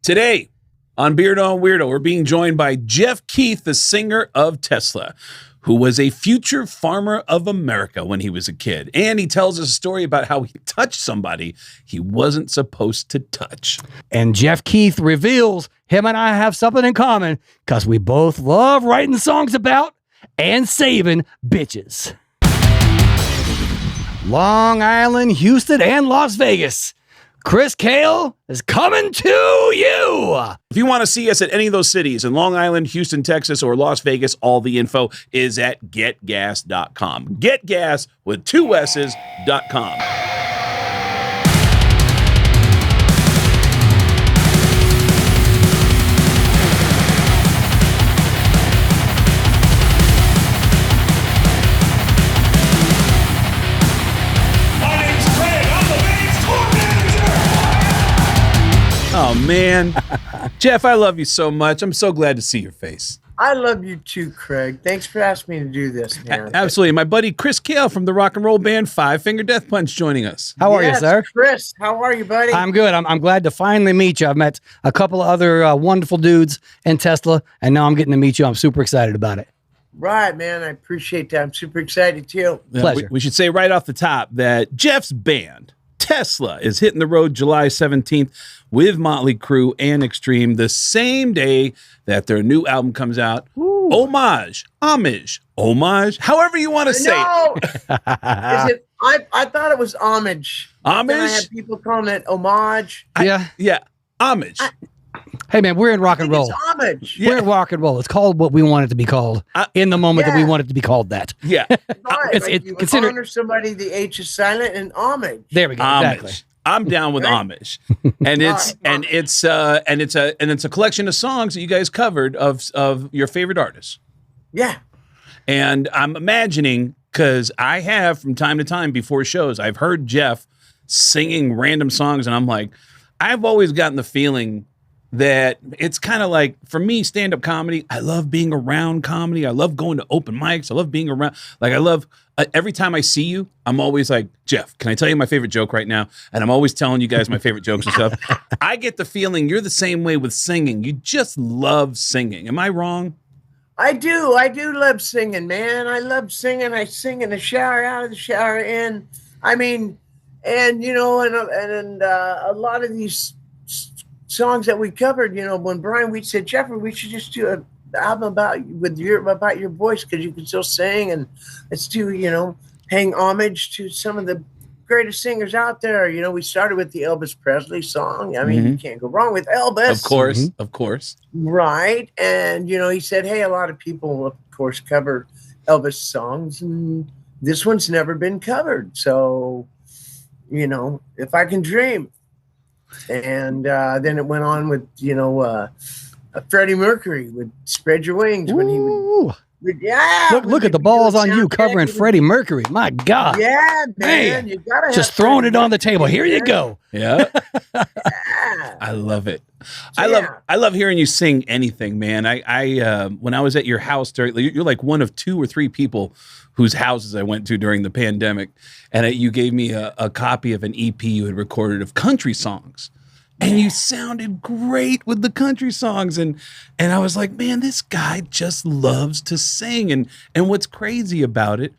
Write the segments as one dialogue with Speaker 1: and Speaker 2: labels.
Speaker 1: Today on Beardo and Weirdo, we're being joined by Jeff Keith, the singer of Tesla, who was a future farmer of America when he was a kid. And he tells us a story about how he touched somebody he wasn't supposed to touch.
Speaker 2: And Jeff Keith reveals him and I have something in common because we both love writing songs about and saving bitches. Long Island, Houston, and Las Vegas. Chris Kael is coming to you.
Speaker 1: If you want to see us at any of those cities in Long Island, Houston, Texas, or Las Vegas, all the info is at getgas.com. Getgas with 2 S's.com. Oh, man. Jeff, I love you so much. I'm so glad to see your face.
Speaker 3: I love you too, Craig. Thanks for asking me to do this, man.
Speaker 1: Absolutely. My buddy Chris Kael from the rock and roll band Five Finger Death Punch joining us.
Speaker 2: How are you, sir?
Speaker 3: Chris, how are you, buddy?
Speaker 2: I'm good. I'm glad to finally meet you. I've met a couple of other wonderful dudes in Tesla, and now I'm getting to meet you. I'm super excited about it.
Speaker 3: Right, man. I appreciate that. I'm super excited, too.
Speaker 2: Pleasure.
Speaker 1: We should say right off the top that Jeff's band, Tesla, is hitting the road July 17th with Mötley Crüe and Extreme, the same day that their new album comes out. Ooh. Homage, however you want to say it.
Speaker 3: Is it. I thought it was homage.
Speaker 1: Homage?
Speaker 3: I had people calling it homage.
Speaker 1: Yeah, homage.
Speaker 2: Hey, man, we're in rock and roll.
Speaker 3: It's homage.
Speaker 2: We're in rock and roll. It's called what we want it to be called in the moment that we want it to be called that.
Speaker 1: Yeah.
Speaker 3: Right, you honor somebody, the H is silent, and homage.
Speaker 2: There we go.
Speaker 1: Homage.
Speaker 2: Exactly.
Speaker 1: I'm down with homage, and it's a collection of songs that you guys covered of your favorite artists.
Speaker 3: Yeah,
Speaker 1: and I'm imagining, because I have from time to time before shows, I've heard Jeff singing random songs, and I'm like, I've always gotten the feeling that it's kind of like, for me, stand-up comedy, I love being around comedy. I love going to open mics. I love being around. Like, I love, every time I see you, I'm always like, Jeff, can I tell you my favorite joke right now? And I'm always telling you guys my favorite jokes and stuff. I get the feeling you're the same way with singing. You just love singing. Am I wrong?
Speaker 3: I do. I do love singing, man. I love singing. I sing in the shower, out of the shower, in. I mean, and, you know, and a lot of these songs that we covered, you know, when Brian Wheat said, Jeffrey, we should just do an album about your voice because you can still sing, and let's do, you know, paying homage to some of the greatest singers out there. You know, we started with the Elvis Presley song. I mean, you can't go wrong with Elvis.
Speaker 1: Of course.
Speaker 3: Right. And, you know, he said, hey, a lot of people, of course, cover Elvis songs, and this one's never been covered. So, you know, If I Can Dream. And then it went on with, you know, Freddie Mercury would Spread Your Wings when he would.
Speaker 2: Look at the balls on you covering Freddie Mercury. My God.
Speaker 3: Yeah, man. You gotta
Speaker 2: just throwing it on the table. Here you go.
Speaker 1: Yeah. I love it. So, I love hearing you sing anything, man. I when I was at your house you're like one of 2 or 3 people whose houses I went to during the pandemic, and you gave me a copy of an EP you had recorded of country songs. And you sounded great with the country songs. And I was like, man, this guy just loves to sing. And what's crazy about it,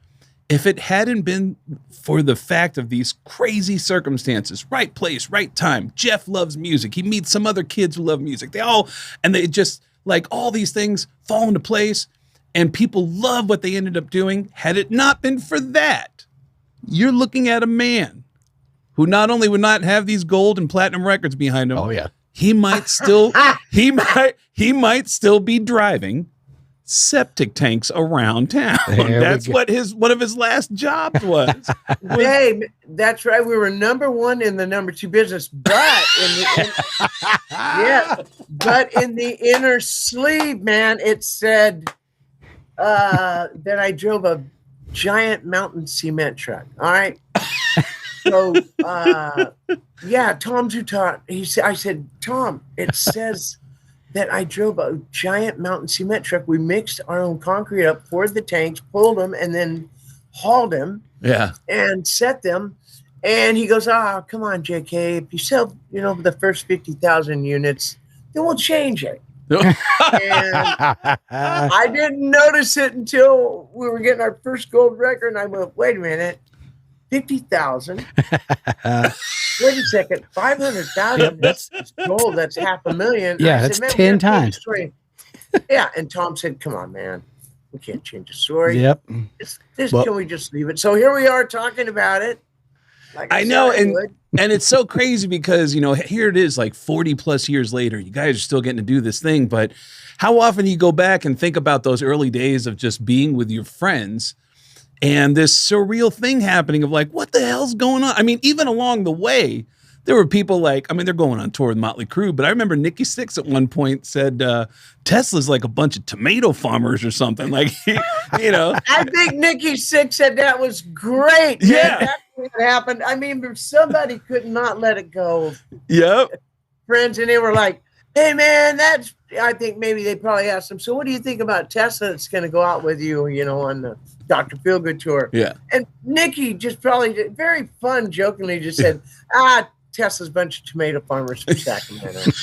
Speaker 1: if it hadn't been for the fact of these crazy circumstances, right place, right time, Jeff loves music. He meets some other kids who love music. They just, like, all these things fall into place, and people love what they ended up doing. Had it not been for that, you're looking at a man who not only would not have these gold and platinum records behind him.
Speaker 2: Oh yeah,
Speaker 1: he might still he might still be driving septic tanks around town. That's what one of his last jobs was.
Speaker 3: Hey, that's right. We were number 1 in the number 2 business, but but in the inner sleeve, man, it said that I drove a giant mountain cement truck. All right. So, Tom's who taught. I said, Tom, it says that I drove a giant mountain cement truck. We mixed our own concrete up, poured the tanks, pulled them, and then hauled them.
Speaker 1: Yeah.
Speaker 3: And set them. And he goes, come on, JK. If you sell, the first 50,000 units, then we'll change it. And I didn't notice it until we were getting our first gold record, and I went, wait a minute, 50,000. Wait a second, 500,000.
Speaker 2: Yep,
Speaker 3: that's gold. That's $500,000.
Speaker 2: Yeah,
Speaker 3: I
Speaker 2: that's
Speaker 3: said,
Speaker 2: 10 times.
Speaker 3: Yeah, and Tom said, "Come on, man, we can't change the story.
Speaker 2: Yep.
Speaker 3: Can we just leave it?" So here we are talking about it. Like
Speaker 1: I know, and it's so crazy because, you know, here it is like 40 plus years later, you guys are still getting to do this thing, but how often do you go back and think about those early days of just being with your friends and this surreal thing happening of like, what the hell's going on? I mean, even along the way, there were people like, I mean, they're going on tour with Mötley Crüe, but I remember Nikki Sixx at one point said, Tesla's like a bunch of tomato farmers or something. Like, you know.
Speaker 3: I think Nikki Sixx said that was great.
Speaker 1: Yeah.
Speaker 3: That's what happened. I mean, somebody could not let it go.
Speaker 1: Yep.
Speaker 3: Friends, and they were like, hey, man, I think maybe they probably asked him, so what do you think about Tesla that's going to go out with you, you know, on the Dr. Feelgood tour?
Speaker 1: Yeah.
Speaker 3: And Nikki just probably very fun, jokingly just said, Tesla's a bunch of tomato farmers from Sacramento. And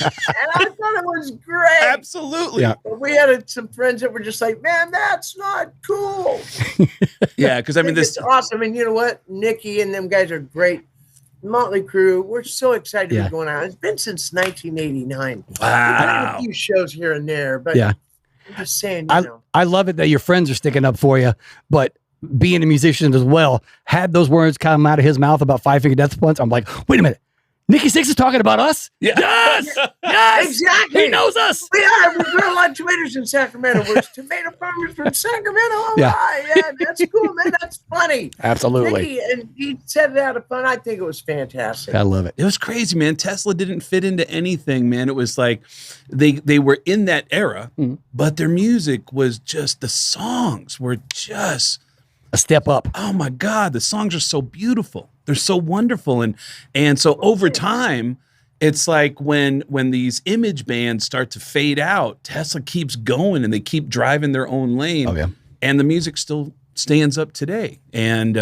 Speaker 3: I thought it was great.
Speaker 1: Absolutely.
Speaker 2: Yeah.
Speaker 3: But we had some friends that were just like, man, that's not cool.
Speaker 1: Yeah, because I mean, this
Speaker 3: is awesome. And you know what? Nikki and them guys are great. Mötley Crüe, we're so excited to be going out. It's been since 1989.
Speaker 1: Wow.
Speaker 3: We've had a few shows here and there, but I'm just saying, you know.
Speaker 2: I love it that your friends are sticking up for you, but being a musician as well, had those words come out of his mouth about Five Finger Death Punch, I'm like, wait a minute. Nikki Sixx is talking about us?
Speaker 1: Yeah.
Speaker 2: Yes! Yes!
Speaker 3: Exactly.
Speaker 2: He knows us.
Speaker 3: We are. We grow a lot of tomatoes in Sacramento. We're tomato farmers from Sacramento. Oh,
Speaker 2: Yeah.
Speaker 3: yeah, that's cool, man. That's funny.
Speaker 2: Absolutely.
Speaker 3: Nikki, and he said it out of fun. I think it was fantastic.
Speaker 2: I love it.
Speaker 1: It was crazy, man. Tesla didn't fit into anything, man. It was like they were in that era, but their music was just, the songs were just
Speaker 2: a step up.
Speaker 1: Oh my God, the songs are so beautiful. They're so wonderful. And so over time, it's like when these image bands start to fade out, Tesla keeps going and they keep driving their own lane.
Speaker 2: Oh, yeah.
Speaker 1: And the music still stands up today. And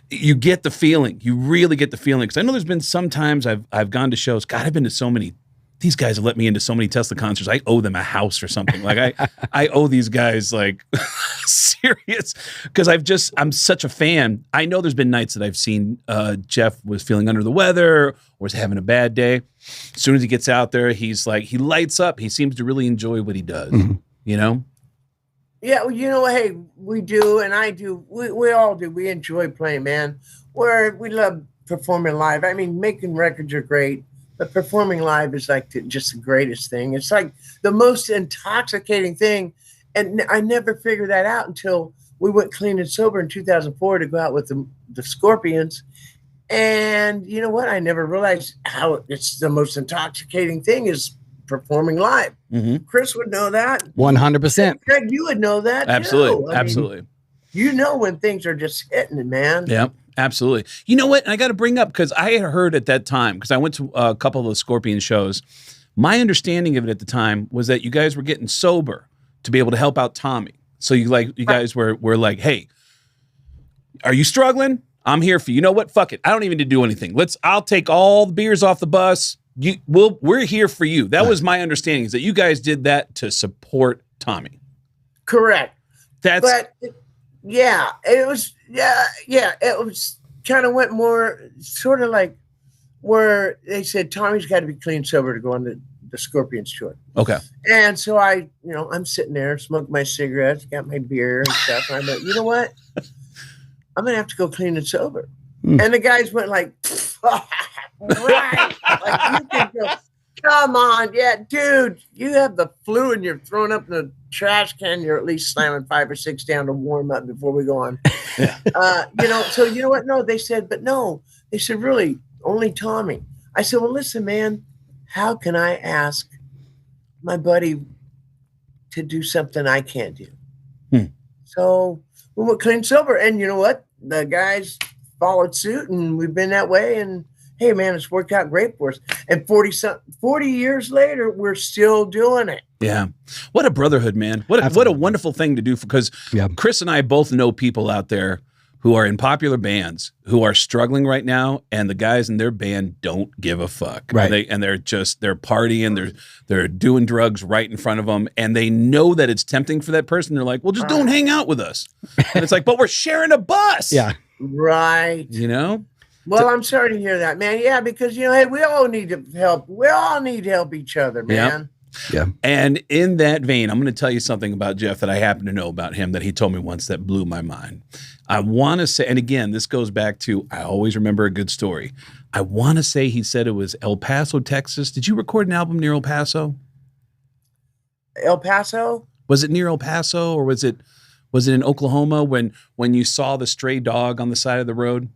Speaker 1: you get the feeling. You really get the feeling. Because I know there's been some times I've gone to shows. God, I've been to so many. These guys have let me into so many Tesla concerts. I owe them a house or something. Like I owe these guys like serious, because I'm such a fan. I know there's been nights that I've seen Jeff was feeling under the weather or was having a bad day. As soon as he gets out there, he's like, he lights up. He seems to really enjoy what he does, you know?
Speaker 3: Yeah, well, you know, hey, we do, and I do. We all do. We enjoy playing, man. We love performing live. I mean, making records are great. But performing live is like just the greatest thing. It's like the most intoxicating thing. And I never figured that out until we went clean and sober in 2004 to go out with the Scorpions. And you know what? I never realized how it's the most intoxicating thing is performing live. Chris would know that.
Speaker 2: 100%.
Speaker 3: Craig, you would know that.
Speaker 1: Absolutely.
Speaker 3: Too.
Speaker 1: Absolutely.
Speaker 3: You know when things are just hitting it, man.
Speaker 1: Yeah. Absolutely. You know what? And I got to bring up, because I had heard at that time, because I went to a couple of the Scorpion shows, my understanding of it at the time was that you guys were getting sober to be able to help out Tommy. So you guys were like, hey, are you struggling? I'm here for you. You know what? Fuck it. I don't even need to do anything. I'll take all the beers off the bus. We're here for you. That was my understanding, is that you guys did that to support Tommy.
Speaker 3: Correct. It was it was kind of went more sort of like where they said Tommy's got to be clean sober to go on the Scorpions tour. Okay. And so I'm sitting there, smoking my cigarettes, got my beer and stuff, and I went, you know what? I'm gonna have to go clean and sober. And the guys went like, right, like you can go. Come on, yeah, dude, you have the flu and you're throwing up in the trash can. You're at least slamming 5 or 6 down to warm up before we go on. So you know what? No, they said, really, only Tommy. I said, well, listen, man, how can I ask my buddy to do something I can't do? So we went clean sober, and you know what? The guys followed suit, and we've been that way, and hey, man, it's worked out great for us. And 40 years later, we're still doing it.
Speaker 1: Yeah. What a brotherhood, man. What a wonderful thing to do, because Chris and I both know people out there who are in popular bands who are struggling right now, and the guys in their band don't give a fuck.
Speaker 2: Right.
Speaker 1: They're partying, they're doing drugs right in front of them, and they know that it's tempting for that person. They're like, well, just don't hang out with us. And it's like, but we're sharing a bus.
Speaker 2: Yeah.
Speaker 3: Right.
Speaker 1: You know?
Speaker 3: Well, I'm sorry to hear that, man. Yeah, because, hey, we all need to help. We all need to help each other, man.
Speaker 2: Yeah.
Speaker 1: And in that vein, I'm going to tell you something about Jeff that I happen to know about him that he told me once that blew my mind. I want to say, and again, this goes back to, I always remember a good story. I want to say he said it was El Paso, Texas. Did you record an album near El Paso?
Speaker 3: El Paso?
Speaker 1: Was it near El Paso, or was it in Oklahoma when you saw the stray dog on the side of the road?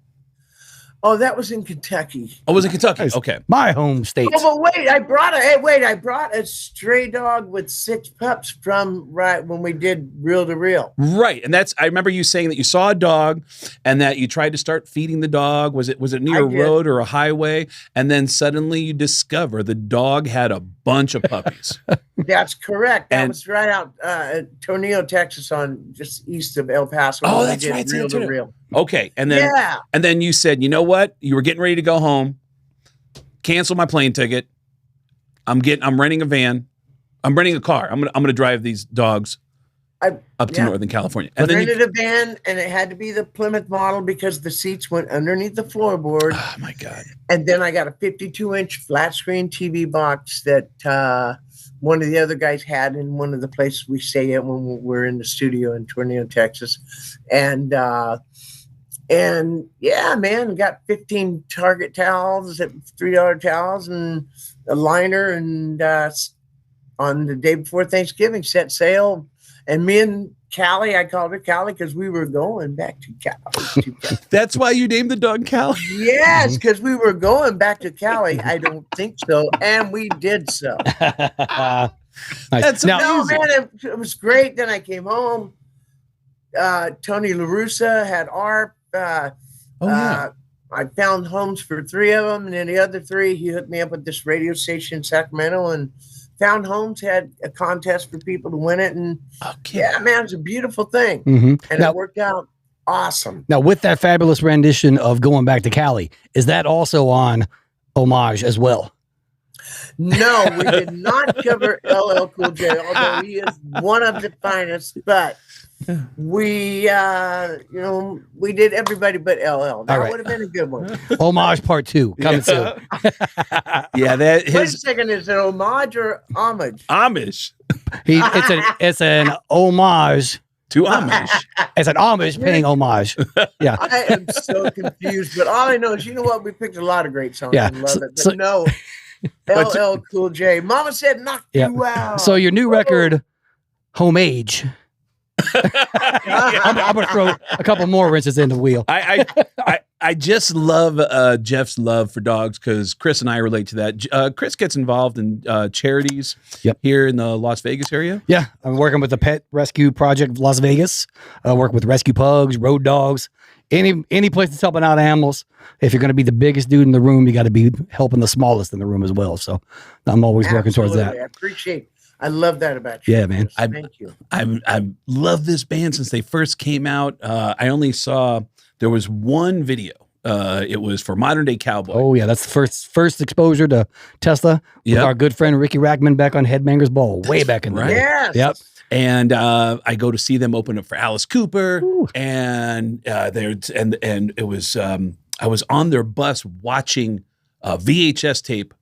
Speaker 3: Oh, that was in Kentucky.
Speaker 1: Oh, was it Kentucky? Okay.
Speaker 2: My home state.
Speaker 3: Oh, but wait, I brought a stray dog with 6 pups from right when we did Reel to Reel.
Speaker 1: Right. And I remember you saying that you saw a dog and that you tried to start feeding the dog. Was it near a road or a highway? And then suddenly you discover the dog had a bunch of puppies.
Speaker 3: That's correct. That was right out Tornillo, Texas, on just east of El Paso.
Speaker 1: Oh, that's right.
Speaker 3: Reel to Reel.
Speaker 1: Okay. And then you said, you know what? You were getting ready to go home. Cancel my plane ticket. I'm renting a van. I'm renting a car. I'm gonna drive these dogs up to Northern California. And
Speaker 3: I rented a van, and it had to be the Plymouth model because the seats went underneath the floorboard.
Speaker 1: Oh my God.
Speaker 3: And then I got a 52-inch flat screen TV box that one of the other guys had in one of the places we stay at when we're in the studio in Tornillo, Texas. And yeah, man, got 15 Target towels at $3 towels and a liner. And on the day before Thanksgiving, set sail. And me and Callie, I called her Callie because we were going back to Cali.
Speaker 1: That's why you named the dog Callie?
Speaker 3: Yes, because we were going back to Cali. I don't think so. And we did so.
Speaker 2: Nice.
Speaker 1: That's
Speaker 3: no, man, it was great. Then I came home. Tony LaRussa had ARP. I found homes for 3 of them. And then the other 3, he hooked me up with this radio station in Sacramento, and Found Homes had a contest for people to win it. And yeah, man, it's a beautiful thing.
Speaker 2: Mm-hmm.
Speaker 3: And it worked out awesome.
Speaker 2: Now, with that fabulous rendition of Going Back to Cali, is that also on Homage as well?
Speaker 3: No, we did not cover LL Cool J, although he is one of the finest. But we, we did everybody but LL. That would have been a good one.
Speaker 2: Homage Part 2 coming soon.
Speaker 1: Yeah,
Speaker 3: wait a second, is it homage or homage?
Speaker 1: Amish.
Speaker 2: It's an homage
Speaker 1: to homage.
Speaker 2: It's an homage paying homage. Yeah,
Speaker 3: I am so confused, but all I know is, you know what? We picked a lot of great songs.
Speaker 2: Yeah,
Speaker 3: and love it. But no, LL Cool J. Mama said, knock you out.
Speaker 2: So your new record, Homage. I'm going to throw a couple more wrenches in the wheel.
Speaker 1: I just love Jeff's love for dogs because Chris and I relate to that. Chris gets involved in charities here in the Las Vegas area.
Speaker 2: Yeah, I'm working with the Pet Rescue Project of Las Vegas. I work with rescue pugs, road dogs, any place that's helping out animals. If you're going to be the biggest dude in the room, you got to be helping the smallest in the room as well. So I'm always working towards that.
Speaker 3: I appreciate. I love that about you.
Speaker 2: Yeah, man.
Speaker 1: Thank you. I love this band since they first came out. I only saw there was one video. It was for Modern Day Cowboy.
Speaker 2: Oh yeah, that's the first exposure to Tesla with our good friend Ricky Rackman back on Headbangers Ball, way back in the day.
Speaker 3: Yes.
Speaker 2: Yep.
Speaker 1: And I go to see them open up for Alice Cooper. Ooh. And it was I was on their bus watching a VHS tape.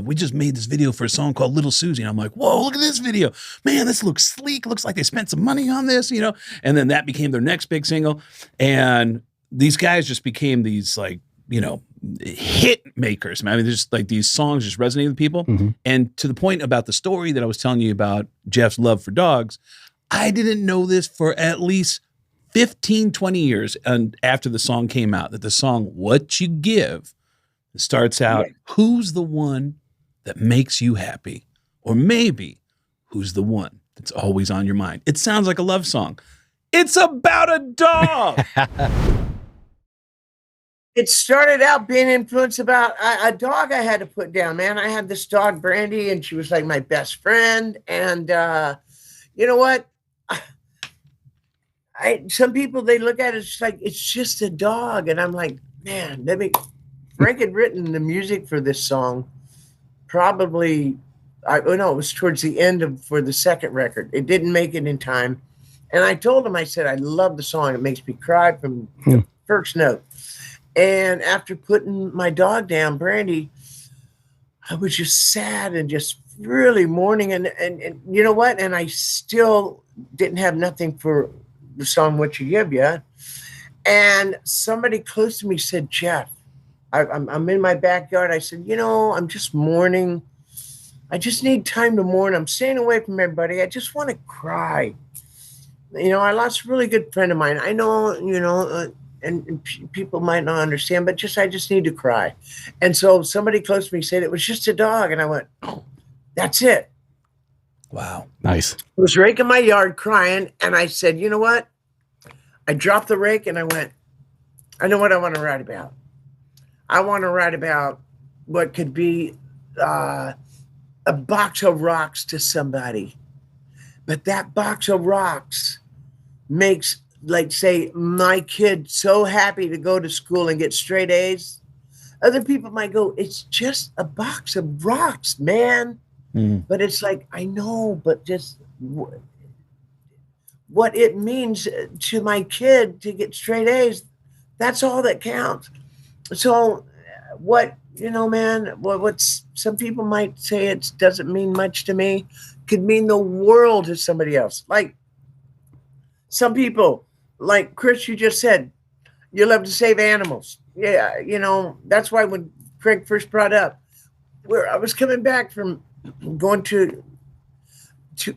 Speaker 1: We just made this video for a song called Little Susie. And I'm like, whoa, look at this video. Man, this looks sleek. Looks like they spent some money on this, And then that became their next big single. And these guys just became these hit makers. I mean, there's like these songs just resonate with people. Mm-hmm. And to the point about the story that I was telling you about Jeff's love for dogs, I didn't know this for at least 15, 20 years and after the song came out, that the song What You Give starts out, who's the one that makes you happy? Or maybe who's the one that's always on your mind? It sounds like a love song. It's about a dog.
Speaker 3: It started out being influenced about a dog I had to put down, man. I had this dog, Brandy, and she was like my best friend. And you know what? some people, they look at it, it's like, it's just a dog. And I'm like, man, Frank had written the music for this song probably, it was towards the end for the second record. It didn't make it in time. And I told him, I said, I love the song. It makes me cry from the first note. And after putting my dog down, Brandy, I was just sad and just really mourning. And you know what? And I still didn't have nothing for the song What You Give Ya. And somebody close to me said, Jeff, I'm in my backyard. I said, I'm just mourning. I just need time to mourn. I'm staying away from everybody. I just want to cry. I lost a really good friend of mine. I know, and people might not understand, but I just need to cry. And so somebody close to me said, it was just a dog. And I went, oh, that's it.
Speaker 1: Wow.
Speaker 2: Nice.
Speaker 3: I was raking my yard crying. And I said, you know what? I dropped the rake and I went, I know what I want to write about. I want to write about what could be a box of rocks to somebody. But that box of rocks makes, like, say, my kid so happy to go to school and get straight A's. Other people might go, it's just a box of rocks, man. But it's like, I know, but just what it means to my kid to get straight A's, that's all that counts. So man, what's some people might say it doesn't mean much to me, could mean the world to somebody else. Like some people, like Chris, you just said, you love to save animals. Yeah, that's why when Craig first brought up, where I was coming back from going to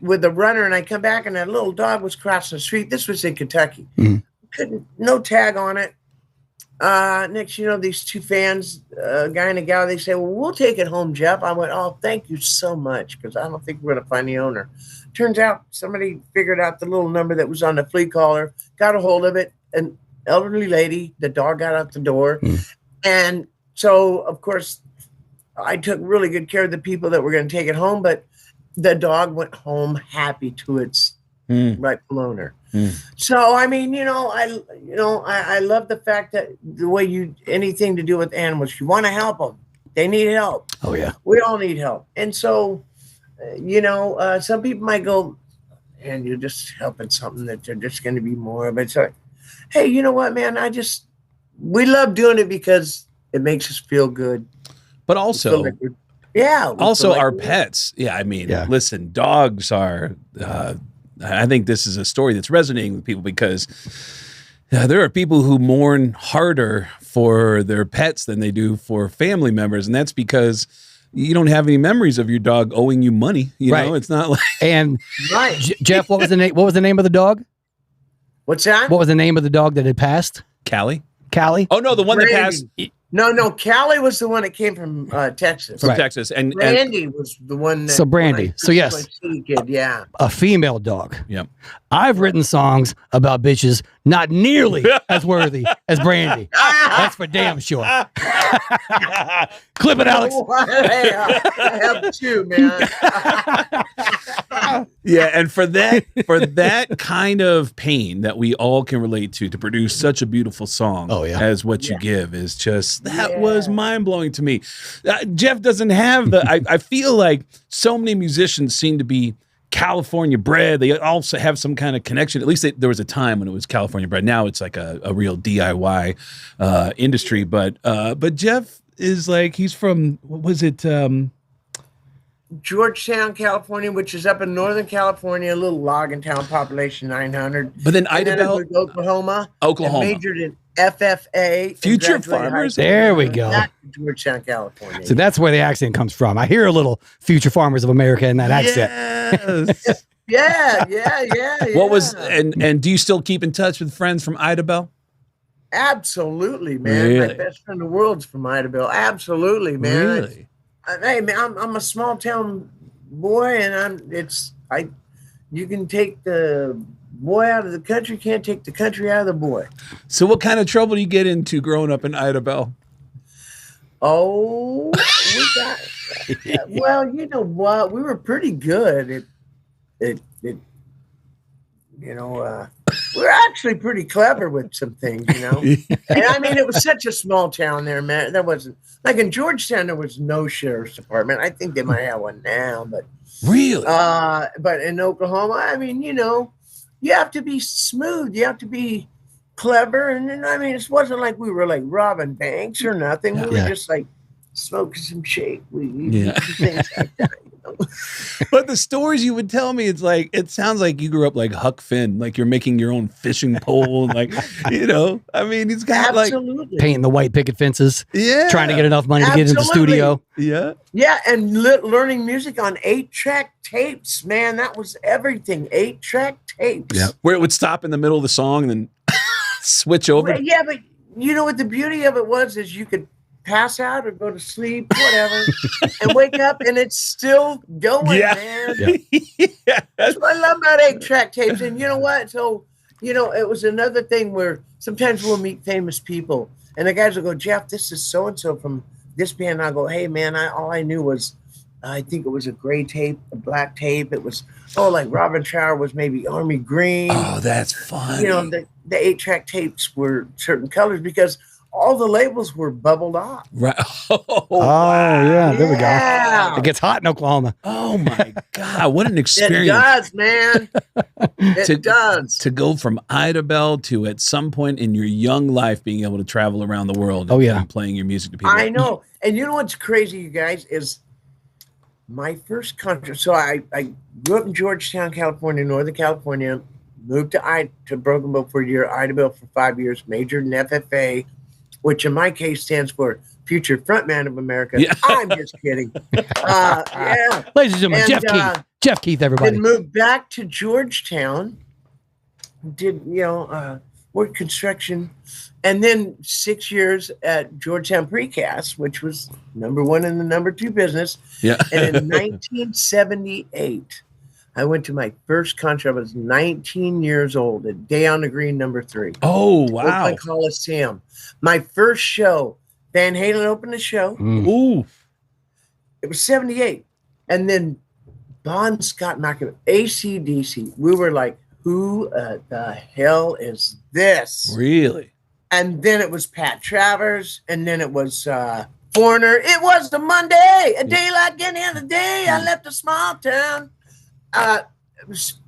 Speaker 3: with a runner, and I come back and that little dog was crossing the street. This was in Kentucky. No tag on it. Next, these two fans, a guy and a gal, they say, well, we'll take it home, Jeff. I went, oh, thank you so much, because I don't think we're going to find the owner. Turns out somebody figured out the little number that was on the flea collar, got a hold of it, an elderly lady, the dog got out the door. And so, of course, I took really good care of the people that were going to take it home, but the dog went home happy to its rightful owner. So, I mean, I love the fact that the way anything to do with animals, you want to help them. They need help.
Speaker 2: Oh, yeah.
Speaker 3: We all need help. And so, some people might go, and you're just helping something that they're just going to be more of it. So, hey, you know what, man? We love doing it because it makes us feel good.
Speaker 1: But also, our
Speaker 3: good.
Speaker 1: pets. Yeah, I mean, listen, dogs are, I think this is a story that's resonating with people because there are people who mourn harder for their pets than they do for family members. And that's because you don't have any memories of your dog owing you money. You know, it's not like. And
Speaker 2: Jeff, what was the name? What was the name of the dog?
Speaker 3: What's that?
Speaker 2: What was the name of the dog that had passed?
Speaker 1: Callie.
Speaker 2: Oh
Speaker 1: no, the one that passed.
Speaker 3: No, Callie was the one that came from Texas.
Speaker 1: From Texas, and
Speaker 3: Brandy was the one. That,
Speaker 2: so Brandy. So yes,
Speaker 3: kid, yeah,
Speaker 2: a female dog.
Speaker 1: Yep.
Speaker 2: I've written songs about bitches not nearly as worthy as Brandy. That's for damn sure. Clip it, Alex.
Speaker 3: I have two, man.
Speaker 1: Yeah, and for that kind of pain that we all can relate to produce such a beautiful song as What You Give is just, that was mind-blowing to me. Jeff doesn't have I feel like so many musicians seem to be California bred. They also have some kind of connection. At least there was a time when it was California bred. Now it's like a real DIY industry. But Jeff is like, he's from, what was it?
Speaker 3: Georgetown, California, which is up in Northern California, a little logging town, population 900.
Speaker 1: But then Idabel,
Speaker 3: Oklahoma. Majored in FFA.
Speaker 1: Future Farmers.
Speaker 2: There we go.
Speaker 3: Georgetown, California.
Speaker 2: So that's where the accent comes from. I hear a little Future Farmers of America in that accent.
Speaker 3: Yes. yeah.
Speaker 1: What was and do you still keep in touch with friends from Idabel?
Speaker 3: Absolutely, man. Really? My best friend in the world's from Idabel. Absolutely, man.
Speaker 1: Really?
Speaker 3: Hey, man, I'm a small town boy, and you can take the boy out of the country, can't take the country out of the boy.
Speaker 1: So what kind of trouble do you get into growing up in Idabel?
Speaker 3: Oh, well, you know what? We were pretty good at we're actually pretty clever with some things, you know. And I mean, it was such a small town there, man. There wasn't like in Georgetown. There was no sheriff's department. I think they might have one now, but
Speaker 1: really,
Speaker 3: but in Oklahoma, I mean, you know, you have to be smooth. You have to be clever, and I mean, it wasn't like we were like robbing banks or nothing. We were just like smoking some shake. Things like that.
Speaker 1: But the stories you would tell me, it's like, it sounds like you grew up like Huck Finn, like you're making your own fishing pole, and like, you know, I mean, he's got like
Speaker 2: painting the white picket fences, trying to get enough money to get into the studio.
Speaker 3: And learning music on 8-track tapes, man, that was everything. 8-track tapes,
Speaker 1: where it would stop in the middle of the song and then switch over.
Speaker 3: Well, yeah, but you know what the beauty of it was is you could pass out or go to sleep, whatever, and wake up and it's still going, man. That's what I love about 8-track tapes. And you know what? So, you know, it was another thing where sometimes we'll meet famous people and the guys will go, Jeff, this is so-and-so from this band. And I'll go, hey, man, all I knew was, I think it was a gray tape, a black tape. It was, like Robin Trower was maybe Army Green.
Speaker 1: Oh, that's fun.
Speaker 3: You know, the 8-track tapes were certain colors because all the labels were bubbled off.
Speaker 1: Right.
Speaker 2: Yeah, there we go. It gets hot in Oklahoma.
Speaker 1: Oh my God, what an experience.
Speaker 3: It does, man. It does.
Speaker 1: To go from Idabel to at some point in your young life being able to travel around the world and playing your music to people.
Speaker 3: I know. And you know what's crazy, you guys, is my first concert. So I grew up in Georgetown, California, Northern California, moved to Broken Bow for a year, Idabel for 5 years, majored in FFA, which in my case stands for Future Frontman of America. Yeah. I'm just kidding.
Speaker 2: Ladies and gentlemen, Jeff Keith, everybody.
Speaker 3: Then moved back to Georgetown, did, work construction, and then 6 years at Georgetown Precast, which was #1 in the #2 business. Yeah. And in 1978, I went to my first concert. I was 19 years old at Day on the Green #3.
Speaker 1: Oh, wow.
Speaker 3: Oakland Coliseum. My first show, Van Halen opened the show.
Speaker 1: Ooh.
Speaker 3: It was 78. And then Bon Scott McAfee, AC/DC. We were like, who the hell is this?
Speaker 1: Really?
Speaker 3: And then it was Pat Travers. And then it was Foreigner. It was the Monday, a day like any other day. I left a small town. It was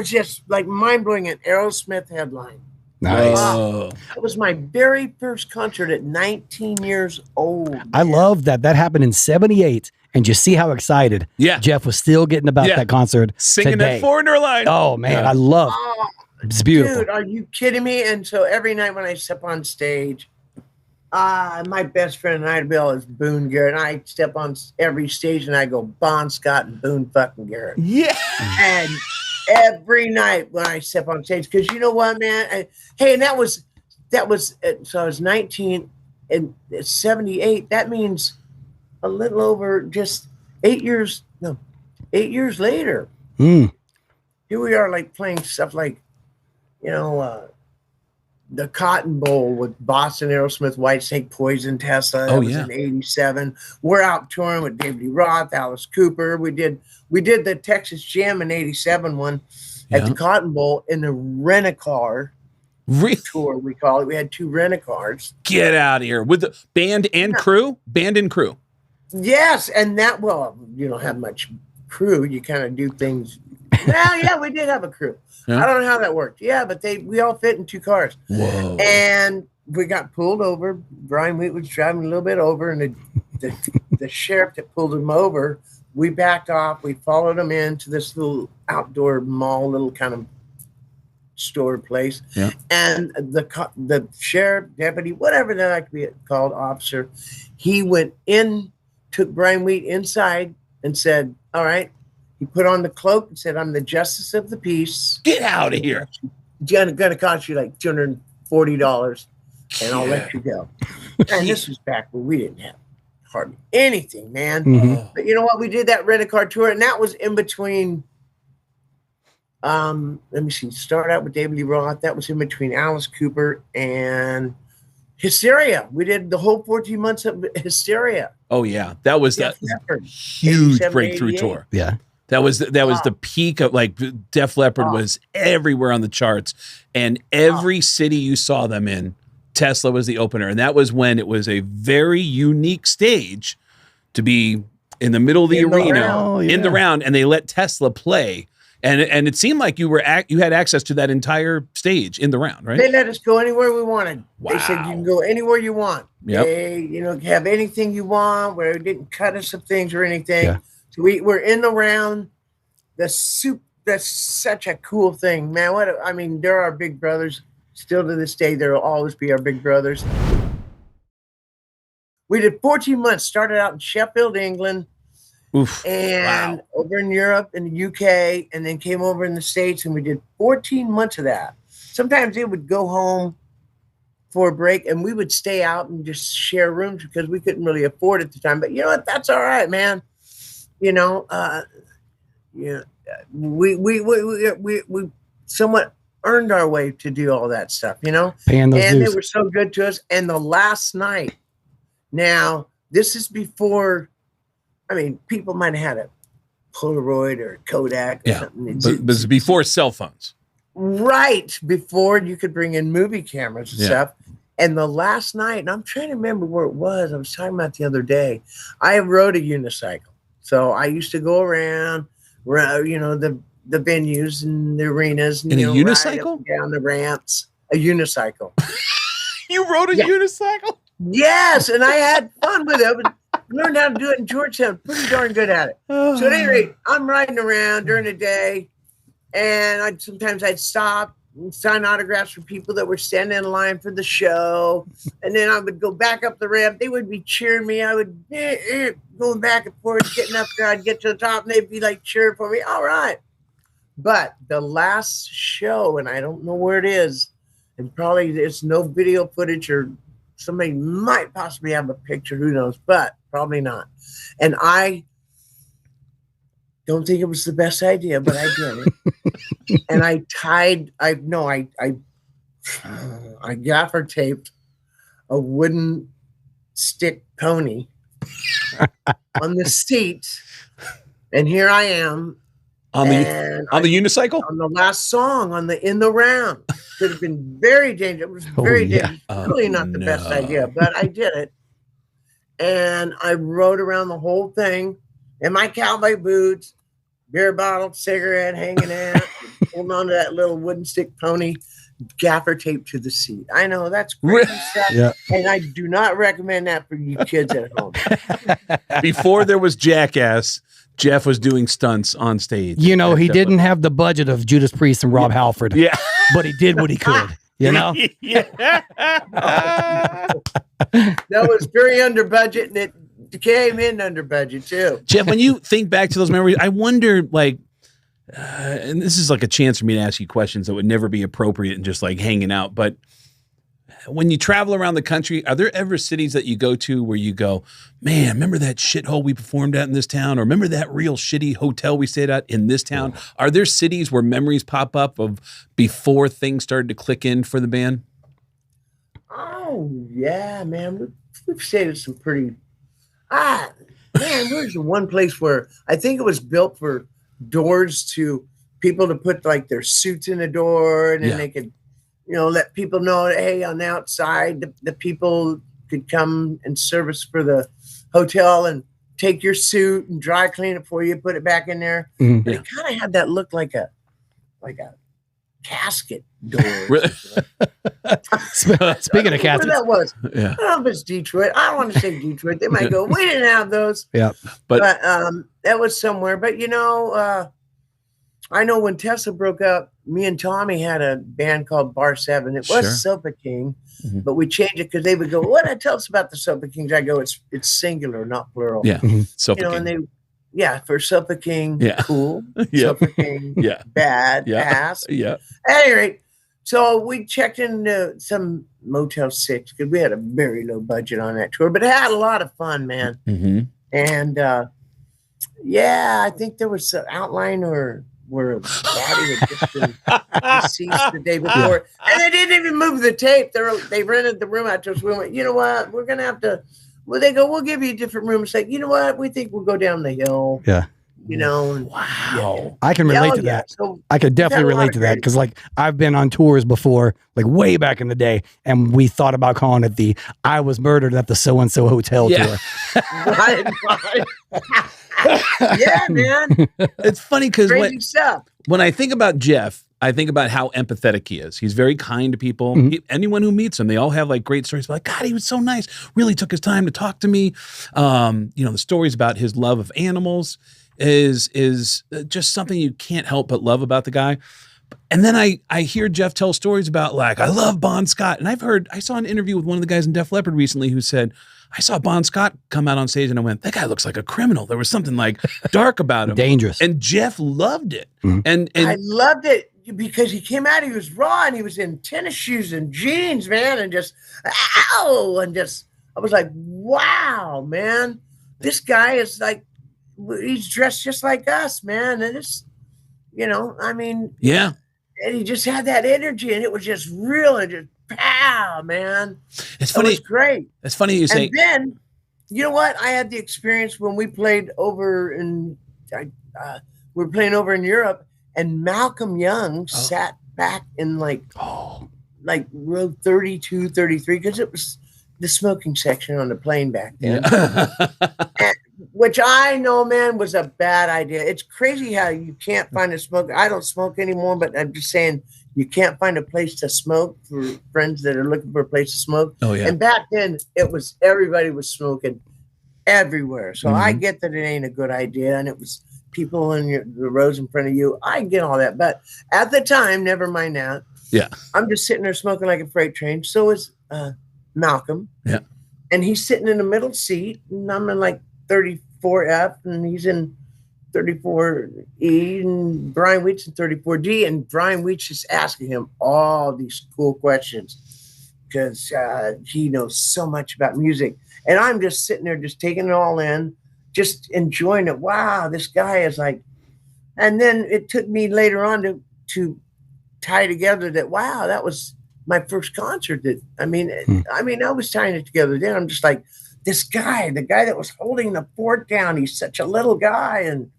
Speaker 3: just like mind-blowing, an Aerosmith headline.
Speaker 2: Nice.
Speaker 3: It was my very first concert at 19 years old.
Speaker 2: I love that. That happened in 78. And you see how excited Jeff was still getting about that concert.
Speaker 1: Singing
Speaker 2: today.
Speaker 1: that Foreigner line.
Speaker 2: Oh, man. I love it. It's beautiful.
Speaker 3: Dude, are you kidding me? And so every night when I step on stage, my best friend in Idabel is Boone Garrett. And I step on every stage and I go, Bon Scott and Boone fucking Garrett.
Speaker 1: Yeah.
Speaker 3: And every night when I step on stage, because you know what, man? And that was, so I was 19 and 78. That means a little over just 8 years later. Here we are, like playing stuff like, the Cotton Bowl with Boston, Aerosmith, Whitesnake, Poison, Tesla. That was in '87. We're out touring with David Lee Roth, Alice Cooper. We did the Texas Jam in '87 one at the Cotton Bowl in the rent-a-car tour, we call it. We had 2 rent-a-cars.
Speaker 1: Get out of here. With the band and crew? Band and crew.
Speaker 3: Yes, and you don't have much crew. You kind of do things. Well, yeah, we did have a crew. I don't know how that worked. Yeah, but we all fit in 2 cars.
Speaker 1: Whoa.
Speaker 3: And we got pulled over. Brian Wheat was driving a little bit over, and the sheriff that pulled him over, we backed off. We followed him into this little outdoor mall, little kind of store place. Yeah. And the sheriff, deputy, whatever they like to be called, officer, he went in, took Brian Wheat inside and said, all right. He put on the cloak and said, I'm the justice of the peace.
Speaker 1: Get out of here.
Speaker 3: It's going to cost you like $240 and I'll let you go. And this was back when we didn't have hardly anything, man. Mm-hmm. But you know what? We did that rent-a-car tour, and that was in between, let me see, start out with David Lee Roth. That was in between Alice Cooper and Hysteria. We did the whole 14 months of Hysteria.
Speaker 1: Oh, yeah. That was that huge breakthrough tour.
Speaker 2: Yeah.
Speaker 1: That was the peak of like Def Leppard was everywhere on the charts, and every city you saw them in, Tesla was the opener, and that was when it was a very unique stage to be in the middle of the arena, in the round, and they let Tesla play. And it seemed like you had access to that entire stage in the round, right?
Speaker 3: They let us go anywhere we wanted.
Speaker 1: Wow.
Speaker 3: They said you can go anywhere you want.
Speaker 1: Yep.
Speaker 3: They, have anything you want. Where it didn't cut us of things or anything.
Speaker 2: Yeah.
Speaker 3: So we're in the round. That's such a cool thing, man. They're our big brothers. Still to this day, they'll always be our big brothers. We did 14 months. Started out in Sheffield, England.
Speaker 1: Oof.
Speaker 3: And over in Europe and the UK, and then came over in the States, and we did 14 months of that. Sometimes they would go home for a break, and we would stay out and just share rooms because we couldn't really afford it at the time. But you know what? That's all right, man. We somewhat earned our way to do all that stuff,
Speaker 2: Paying those
Speaker 3: and
Speaker 2: dues.
Speaker 3: they were so good to us. And the last night, now this is before. People might have had a Polaroid or a Kodak or something.
Speaker 1: But it was before cell phones.
Speaker 3: Right, before you could bring in movie cameras and stuff. And the last night, and I'm trying to remember where it was. I was talking about the other day. I rode a unicycle. So I used to go around, the venues and the arenas. And,
Speaker 1: in a unicycle?
Speaker 3: ride up and down the ramps. A unicycle.
Speaker 1: You rode a unicycle?
Speaker 3: Yes, and I had fun with it. But learned how to do it in Georgetown. Pretty darn good at it. So at any rate, I'm riding around during the day, and sometimes I'd stop and sign autographs for people that were standing in line for the show. And then I would go back up the ramp. They would be cheering me. I would going back and forth, getting up there. I'd get to the top, and they'd be like cheering for me. All right. But the last show, and I don't know where it is, and probably there's no video footage, or somebody might possibly have a picture, who knows, but probably not. And I don't think it was the best idea, but I did it. And I gaffer taped a wooden stick pony on the seat. And here I am.
Speaker 1: On the unicycle?
Speaker 3: On the last song in the round. Could have been very dangerous. It was very dangerous. Really not the best idea, but I did it. And I rode around the whole thing in my cowboy boots, beer bottle, cigarette hanging out, holding on to that little wooden stick pony, gaffer tape to the seat. I know that's crazy stuff, and I do not recommend that for you kids at home.
Speaker 1: Before there was Jackass, Jeff was doing stunts on stage.
Speaker 2: He didn't have the budget of Judas Priest and Rob Halford.
Speaker 1: Yeah.
Speaker 2: But he did what he could.
Speaker 3: That was very under budget, and it came in under budget too.
Speaker 1: Jeff, when you think back to those memories, I wonder, and this is like a chance for me to ask you questions that would never be appropriate and just like hanging out, but when you travel around the country, are there ever cities that you go to where you go, man, remember that shithole we performed at in this town? Or remember that real shitty hotel we stayed at in this town? Are there cities where memories pop up of before things started to click in for the band?
Speaker 3: Oh, yeah, man. We've stayed at some pretty... there's one place where I think it was built for doors to people to put like their suits in the door, and then they could let people know that, hey, on the outside, the people could come and service for the hotel and take your suit and dry clean it for you, put it back in there. Mm-hmm. But it kind of had that look like a casket door.
Speaker 2: Speaking of caskets,
Speaker 3: that was. Yeah. I don't know if it's Detroit. I don't want to say Detroit. They might go, we didn't have those.
Speaker 2: Yeah,
Speaker 3: but that was somewhere. But I know when Tesla broke up, me and Tommy had a band called Bar 7. It was Sopa King, but we changed it because they would go, what did I tell us about the Sopa Kings? I go, it's singular, not plural.
Speaker 1: Yeah. Sopa King.
Speaker 3: And they, for Sopa King, cool. Sopa King, bad, ass.
Speaker 1: Yeah.
Speaker 3: At any rate, so we checked into some Motel 6 because we had a very low budget on that tour, but it had a lot of fun, man. Mm-hmm. And I think there was an outline where Daddy had just been deceased the day before, and they didn't even move the tape. They rented the room out to us. We went, you know what? We're gonna have to. Well, they go, we'll give you a different room. It's like, you know what? We think we'll go down the hill.
Speaker 2: Yeah.
Speaker 3: you know. And,
Speaker 1: wow.
Speaker 2: I can relate to that.
Speaker 3: So
Speaker 2: I could definitely relate to that because, like, I've been on tours before, like way back in the day, and we thought about calling it the "I Was Murdered at the So and So Hotel" tour.
Speaker 3: Right. Yeah, man.
Speaker 1: It's funny because when I think about Jeff, I think about how empathetic he is. He's very kind to people. Anyone who meets him, they all have like great stories. Like, God, he was so nice. Really took his time to talk to me. You know, the stories about his love of animals is just something you can't help but love about the guy. And then I hear Jeff tell stories about, like, I love Bon Scott. And I saw an interview with one of the guys in Def Leppard recently who said, I saw Bon Scott come out on stage and I went, that guy looks like a criminal. There was something like dark about him.
Speaker 2: Dangerous.
Speaker 1: And Jeff loved it. And
Speaker 3: I loved it because he came out, he was raw and he was in tennis shoes and jeans, man. And just, I was like, wow, man, this guy is like, he's dressed just like us, man. And it's, you know, I mean,
Speaker 1: yeah.
Speaker 3: And he just had that energy and it was just real and just pow, man.
Speaker 1: It's funny.
Speaker 3: It was great.
Speaker 1: It's funny you say.
Speaker 3: And then, you know what? I had the experience when we played over in, we were playing over in Europe, and Malcolm Young sat back in like row 32, 33, because it was the smoking section on the plane back then. Yeah. Which I know, man, was a bad idea. It's crazy how you can't find a smoke. I don't smoke anymore, but I'm just saying you can't find a place to smoke for friends that are looking for a place to smoke. Oh, yeah. And back then, everybody was smoking everywhere. So I get that it ain't a good idea. And it was people in the rows in front of you. I get all that. But at the time, never mind that.
Speaker 1: Yeah.
Speaker 3: I'm just sitting there smoking like a freight train. So is Malcolm.
Speaker 1: Yeah.
Speaker 3: And he's sitting in the middle seat, and I'm in like 34F, and he's in 34E, and Brian Wheat's in 34D, and Brian Wheat's just asking him all these cool questions because he knows so much about music. And I'm just sitting there just taking it all in, just enjoying it. Wow, this guy is like, and then it took me later on to tie together that, wow, that was my first concert. I was tying it together then. I'm just like, this guy, the guy that was holding the fort down, he's such a little guy. And,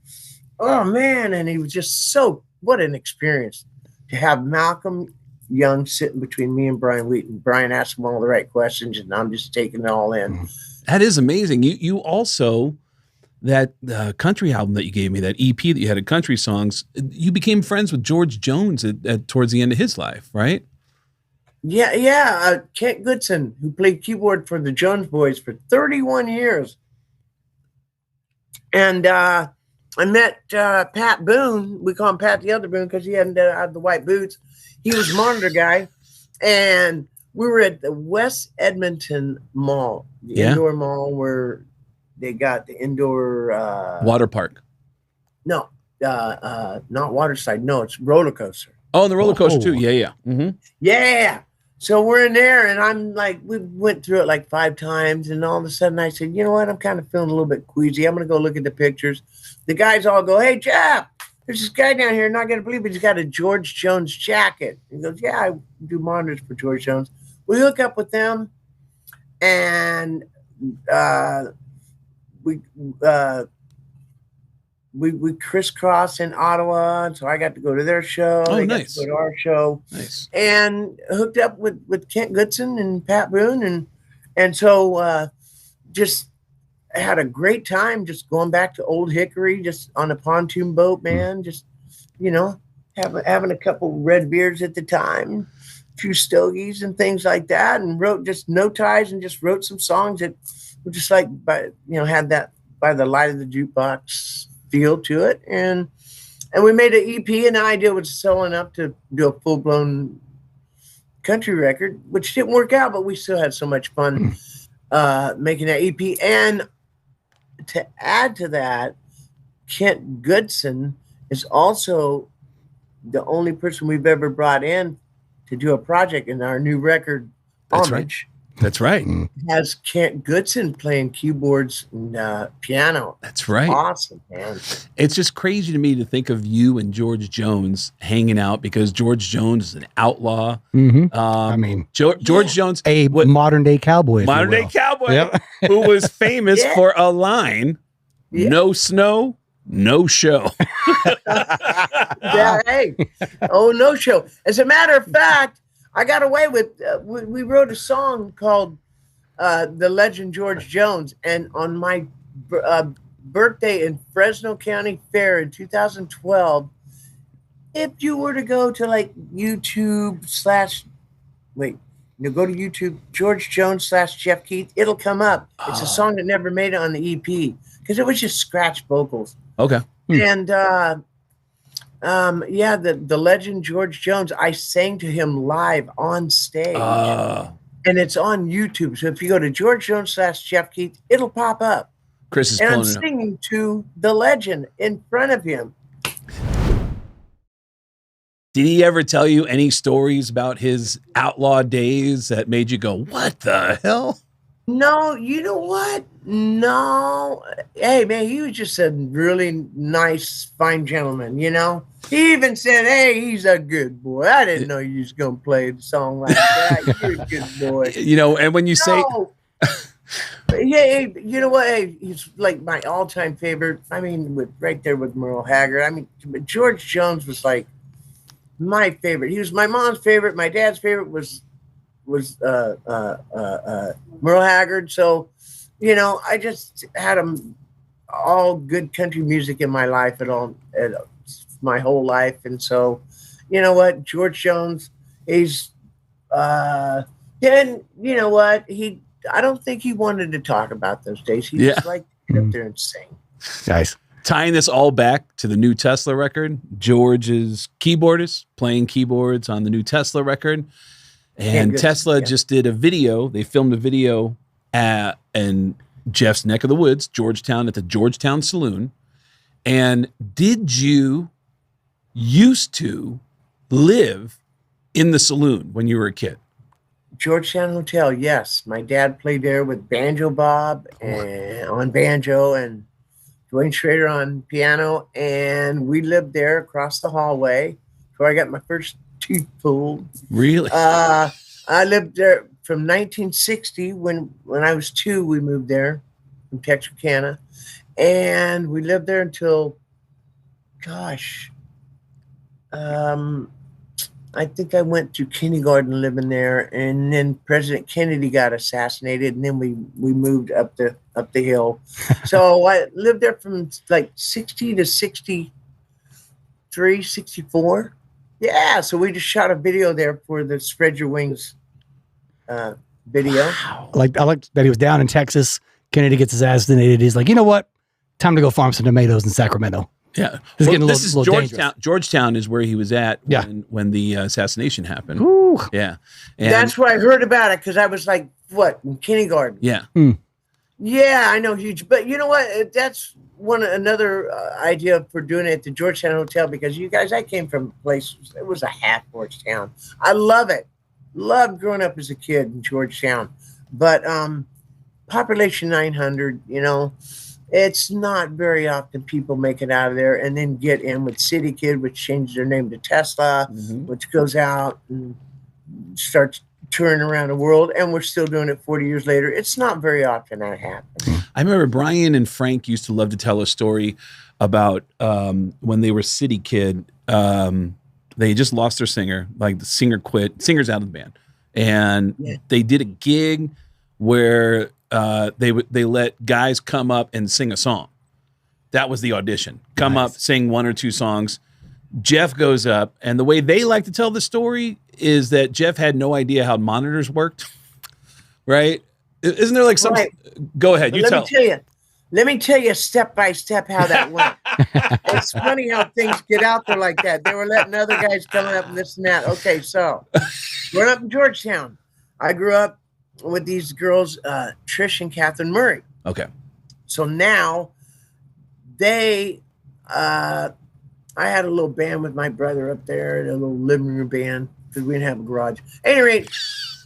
Speaker 3: oh, man, and he was just what an experience to have Malcolm Young sitting between me and Brian Wheaton. Brian asked him all the right questions, and I'm just taking it all in.
Speaker 1: That is amazing. You also, that country album that you gave me, that EP that you had of country songs, you became friends with George Jones towards the end of his life, right?
Speaker 3: Yeah. Kent Goodson, who played keyboard for the Jones Boys for 31 years. And I met Pat Boone. We call him Pat the Other Boone because he hadn't had the white boots. He was a monitor guy. And we were at the West Edmonton Mall, the indoor mall where they got the indoor...
Speaker 1: water park.
Speaker 3: No, not Waterside. No, it's roller coaster.
Speaker 1: Oh, and the roller coaster too. Yeah. Mm-hmm.
Speaker 3: Yeah. So we're in there, and I'm like, we went through it like 5 times, and all of a sudden I said, you know what? I'm kind of feeling a little bit queasy. I'm going to go look at the pictures. The guys all go, hey, Jeff, there's this guy down here, not going to believe it. He's got a George Jones jacket. He goes, yeah, I do monitors for George Jones. We hook up with them, and we crisscross in Ottawa, and so I got to go to their show.
Speaker 1: Oh,
Speaker 3: they
Speaker 1: nice.
Speaker 3: Got to go to our show.
Speaker 1: Nice.
Speaker 3: And hooked up with Kent Goodson and Pat Boone, and so just had a great time just going back to Old Hickory, just on a pontoon boat, man. Just, you know, having a couple red beers at the time, a few stogies and things like that, and wrote just no ties and just wrote some songs that were just like, had that by the light of the jukebox feel to it, and we made an EP, and the idea was to sell enough to do a full-blown country record, which didn't work out, but we still had so much fun making that EP. And to add to that, Kent Goodson is also the only person we've ever brought in to do a project in our new record, Homage.
Speaker 1: That's right.
Speaker 3: Has Kent Goodson playing keyboards and piano.
Speaker 1: That's right.
Speaker 3: Awesome, man.
Speaker 1: It's just crazy to me to think of you and George Jones hanging out, because George Jones is an outlaw. George Jones,
Speaker 2: a modern day cowboy.
Speaker 1: Modern day cowboy who was famous for a line, no snow, no show.
Speaker 3: Yeah, hey, no show. As a matter of fact, I got away with. We wrote a song called "The Legend George Jones," and on my birthday in Fresno County Fair in 2012, if you were to go to like YouTube go to YouTube, George Jones / Jeff Keith, it'll come up. It's a song that never made it on the EP because it was just scratch vocals.
Speaker 1: Okay.
Speaker 3: And the legend George Jones, I sang to him live on stage. And it's on YouTube. So if you go to George Jones / Jeff Keith, it'll pop up.
Speaker 1: Chris is
Speaker 3: and I'm
Speaker 1: pulling it up.
Speaker 3: singing to the legend in front of him.
Speaker 1: Did he ever tell you any stories about his outlaw days that made you go, what the hell?
Speaker 3: No, you know what? No. Hey, man, he was just a really nice, fine gentleman, you know? He even said, hey, he's a good boy. I didn't know you was going to play a song like that. You're a good boy.
Speaker 1: You know, and when you say...
Speaker 3: Yeah, you know what? Hey, he's like my all-time favorite. I mean, right there with Merle Haggard. I mean, George Jones was like my favorite. He was my mom's favorite. My dad's favorite was Merle Haggard. So, you know, I just had them all good country music in my life my whole life. And so, you know what? George Jones, he's and you know what? I don't think he wanted to talk about those days. He just liked to get up there and sing.
Speaker 2: Nice.
Speaker 1: Tying this all back to the new Tesla record, George is keyboardist, playing keyboards on the new Tesla record. And Tesla just did a video. They filmed a video in Jeff's neck of the woods, Georgetown, at the Georgetown Saloon. And did you used to live in the saloon when you were a kid?
Speaker 3: Georgetown Hotel, yes. My dad played there with Banjo Bob and on banjo and Dwayne Schrader on piano. And we lived there across the hallway where I got my first tooth pulled.
Speaker 1: Really?
Speaker 3: I lived there from 1960. When I was 2, we moved there from Texarkana. And we lived there until, I think I went to kindergarten living there, and then President Kennedy got assassinated, and then we moved up the hill. So I lived there from like 60 to 63, 64. Yeah, so we just shot a video there for the Spread Your Wings video.
Speaker 2: Wow. I like that he was down in Texas. Kennedy gets assassinated. He's like, you know what? Time to go farm some tomatoes in Sacramento.
Speaker 1: Yeah.
Speaker 2: It's getting a
Speaker 1: this is
Speaker 2: little
Speaker 1: Georgetown.
Speaker 2: dangerous.
Speaker 1: Georgetown is where he was at when the assassination happened.
Speaker 2: Ooh.
Speaker 1: Yeah. And
Speaker 3: that's where I heard about it because I was like, in kindergarten?
Speaker 1: Yeah.
Speaker 3: Yeah, I know, huge. But you know what? That's another idea for doing it at the Georgetown Hotel because you guys, I came from a place, it was a half-horse town. I love it. Loved growing up as a kid in Georgetown. But population 900, you know, it's not very often people make it out of there and then get in with City Kid, which changed their name to Tesla, which goes out and starts touring around the world. And we're still doing it 40 years later. It's not very often that happens.
Speaker 1: I remember Brian and Frank used to love to tell a story about when they were City Kid. They just lost their singer. Like the singer quit. Singer's out of the band. And they did a gig where they let guys come up and sing a song. That was the audition. Come up, sing 1 or 2 songs. Jeff goes up, and the way they like to tell the story is that Jeff had no idea how monitors worked. Right? Isn't there like some?
Speaker 3: Right.
Speaker 1: Go ahead. You tell.
Speaker 3: Let me tell you step by step how that went. It's funny how things get out there like that. They were letting other guys coming up and this and that. Okay, so growing up in Georgetown, I grew up with these girls, Trish and Catherine Murray.
Speaker 1: Okay.
Speaker 3: So now I had a little band with my brother up there, a little living room band because we didn't have a garage. At any rate,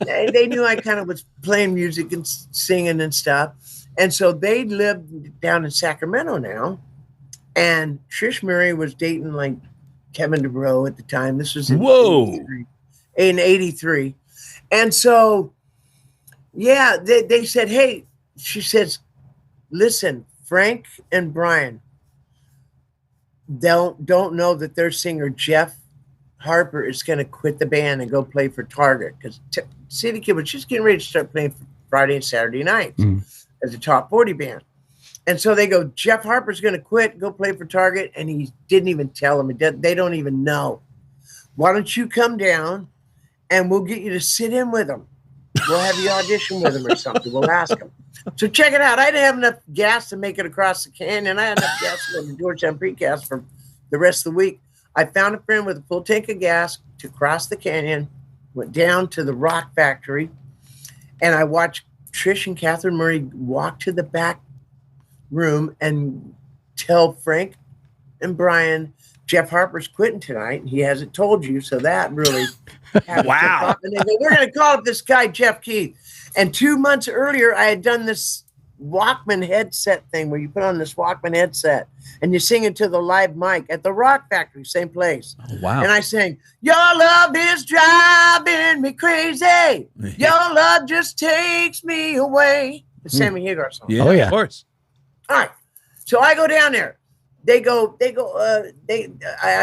Speaker 3: they knew I kind of was playing music and singing and stuff. And so they lived down in Sacramento now. And Trish Murray was dating like Kevin DeBro at the time. This was in 83. And so, yeah, they said, hey, she says, listen, Frank and Brian, don't know that their singer Jeff Harper is going to quit the band and go play for Target, because City Kid was just getting ready to start playing for Friday and Saturday nights as a top 40 band. And so they go, Jeff Harper's going to quit, go play for Target. And he didn't even tell them. They don't even know. Why don't you come down and we'll get you to sit in with them. We'll have you audition with them or something. We'll ask them. So check it out. I didn't have enough gas to make it across the canyon. I had enough gas to go to Georgetown precast for the rest of the week. I found a friend with a full tank of gas to cross the canyon, went down to the rock factory, and I watched Trish and Catherine Murray walk to the back room and tell Frank and Brian, Jeff Harper's quitting tonight. He hasn't told you, so that really
Speaker 1: wow.
Speaker 3: And they go, we're going to call up this guy, Jeff Keith. And 2 months earlier, I had done this Walkman headset thing where you put on this Walkman headset and you sing into the live mic at the Rock Factory, same place.
Speaker 1: Oh, wow.
Speaker 3: And I sang, your love is driving me crazy. Your love just takes me away. The Sammy Hagar song.
Speaker 1: Yeah, of course.
Speaker 3: All right. So I go down there. I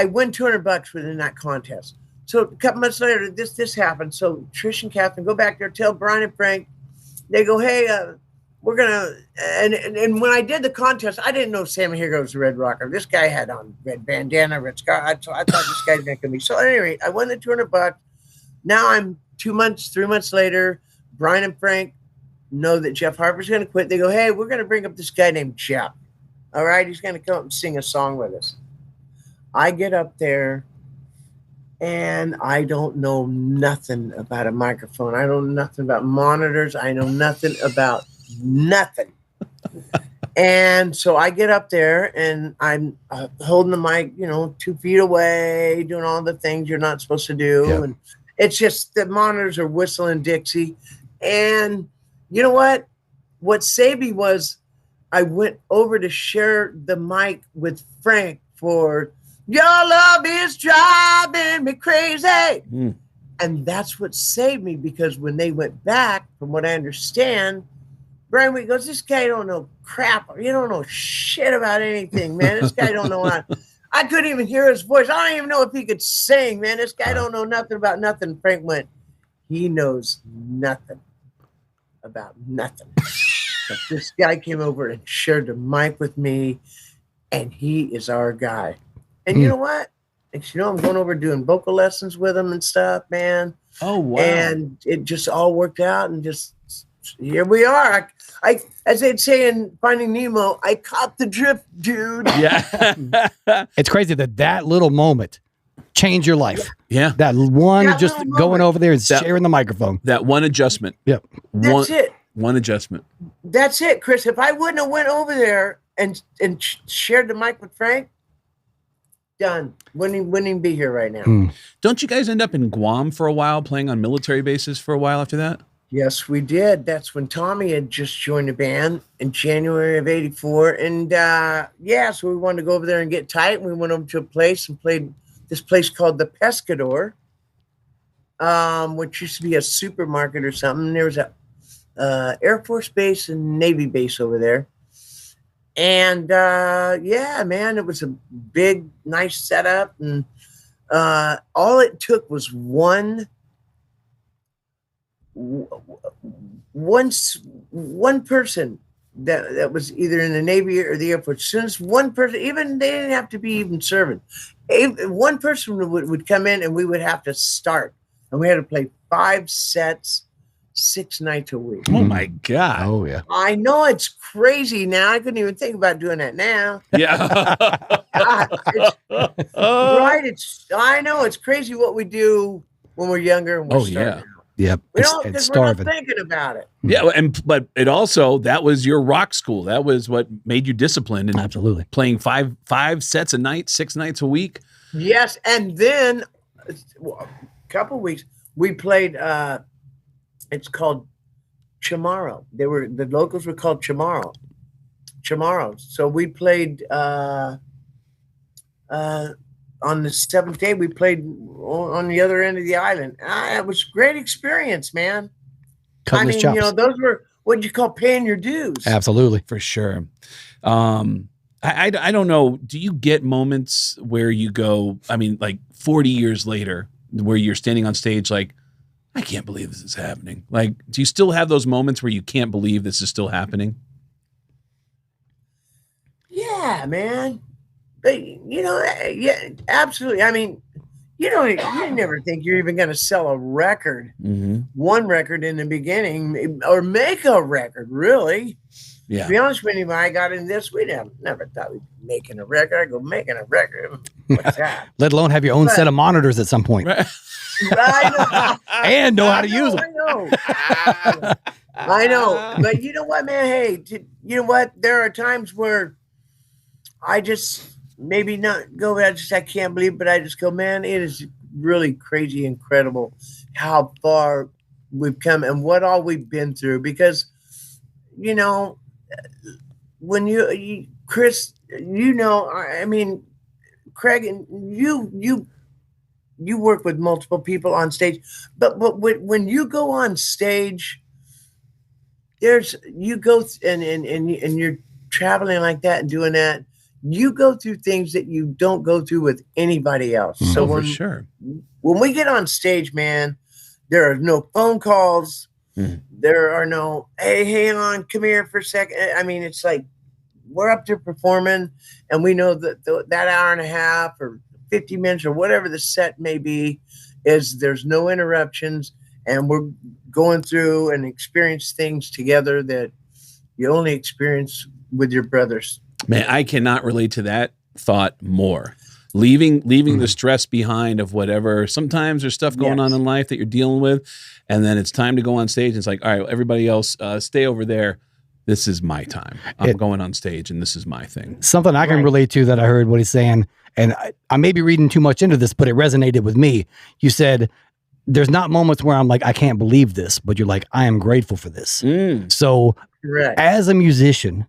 Speaker 3: win $200 within that contest. So a couple months later, this happened. So Trish and Catherine go back there, tell Brian and Frank. They go, hey, we're gonna. And when I did the contest, I didn't know Sammy Hagar was a Red Rocker. This guy had on red bandana, red scar. I thought this guy's not gonna be. So anyway, I won the $200. Now I'm 3 months later. Brian and Frank know that Jeff Harper's gonna quit. They go, hey, we're gonna bring up this guy named Jeff. All right, he's going to come up and sing a song with us. I get up there, and I don't know nothing about a microphone. I know nothing about monitors. I know nothing about nothing. And so I get up there, and I'm holding the mic, 2 feet away, doing all the things you're not supposed to do. Yeah. And it's just the monitors are whistling Dixie. And you know what? What saved me was I went over to share the mic with Frank for Your Love is Driving Me Crazy. And that's what saved me, because when they went back, from what I understand, Brian Wheat goes, this guy don't know crap. You don't know shit about anything, man. This guy don't know. I couldn't even hear his voice. I don't even know if he could sing, man. This guy don't know nothing about nothing. Frank went, he knows nothing about nothing. But this guy came over and shared the mic with me, and he is our guy. And you know what? I'm going over doing vocal lessons with him and stuff, man.
Speaker 1: Oh, wow.
Speaker 3: And it just all worked out, and just here we are. I as they'd say in Finding Nemo, I caught the drift, dude.
Speaker 1: Yeah.
Speaker 2: It's crazy that little moment changed your life.
Speaker 1: Yeah.
Speaker 2: That one, just going over there and sharing the microphone.
Speaker 1: That one adjustment.
Speaker 2: Yep.
Speaker 3: That's it.
Speaker 1: One adjustment.
Speaker 3: That's it, Chris. If I wouldn't have went over there and shared the mic with Frank, done. Wouldn't even be here right now.
Speaker 1: Don't you guys end up in Guam for a while, playing on military bases for a while after that?
Speaker 3: Yes, we did. That's when Tommy had just joined the band in January of '84. And so we wanted to go over there and get tight. And we went over to a place and played this place called the Pescador, which used to be a supermarket or something. And there was a Air Force base and Navy base over there. And man, it was a big, nice setup. And all it took was one person that was either in the Navy or the Air Force. As soon as one person, even they didn't have to be even serving, one person would come in, and we would have to start, and we had to play 5 sets, 6 nights a week.
Speaker 1: Oh my God.
Speaker 2: Oh yeah.
Speaker 3: I know, it's crazy now. I couldn't even think about doing that now.
Speaker 1: Yeah.
Speaker 3: Right. I know it's crazy what we do when we're younger and we're starting.
Speaker 2: Yep.
Speaker 3: It's starving. We're not thinking about it.
Speaker 1: Yeah, but it also, that was your rock school. That was what made you disciplined, and
Speaker 2: absolutely
Speaker 1: playing five sets a night, 6 nights a week.
Speaker 3: Yes, and then a couple of weeks we played. It's called Chamorro. The locals were called Chamorros. So we played on the 7th day. We played on the other end of the island. It was a great experience, man.
Speaker 2: Cutting his chops.
Speaker 3: Those were what you call paying your dues.
Speaker 2: Absolutely,
Speaker 1: for sure. I don't know. Do you get moments where you go, I mean, like 40 years later, where you're standing on stage like, I can't believe this is happening. Like, do you still have those moments where you can't believe this is still happening?
Speaker 3: Yeah, man. But, yeah, absolutely. I mean, you never think you're even going to sell a record, one record in the beginning, or make a record, really.
Speaker 1: Yeah.
Speaker 3: To be honest with you, when I got in this, we never thought we'd be making a record. I go, making a record? What's that?
Speaker 2: Let alone have your own set of monitors at some point.
Speaker 1: Right.
Speaker 3: I know.
Speaker 2: And know how to use them.
Speaker 3: I know. But you know what, man? Hey, you know what? There are times where I just maybe not go, I can't believe, but I just go, man, it is really crazy, incredible how far we've come and what all we've been through. Because, when you Chris, I mean, Craig, and you work with multiple people on stage, but when you go on stage, you go and you're traveling like that and doing that, you go through things that you don't go through with anybody else. So
Speaker 1: for sure,
Speaker 3: when we get on stage, man, there are no phone calls. There are no, hey, hang on, come here for a second. I mean, it's like we're up there performing, and we know that that hour and a half or 50 minutes or whatever the set may be, there's no interruptions, and we're going through and experience things together that you only experience with your brothers.
Speaker 1: Man, I cannot relate to that thought more. Leaving the stress behind of whatever. Sometimes there's stuff going on in life that you're dealing with, and then it's time to go on stage. And it's like, all right, everybody else, stay over there. This is my time. I'm going on stage, and this is my thing.
Speaker 2: Something I can relate to that I heard what he's saying, and I may be reading too much into this, but it resonated with me. You said, there's not moments where I'm like, I can't believe this, but you're like, I am grateful for this. So as a musician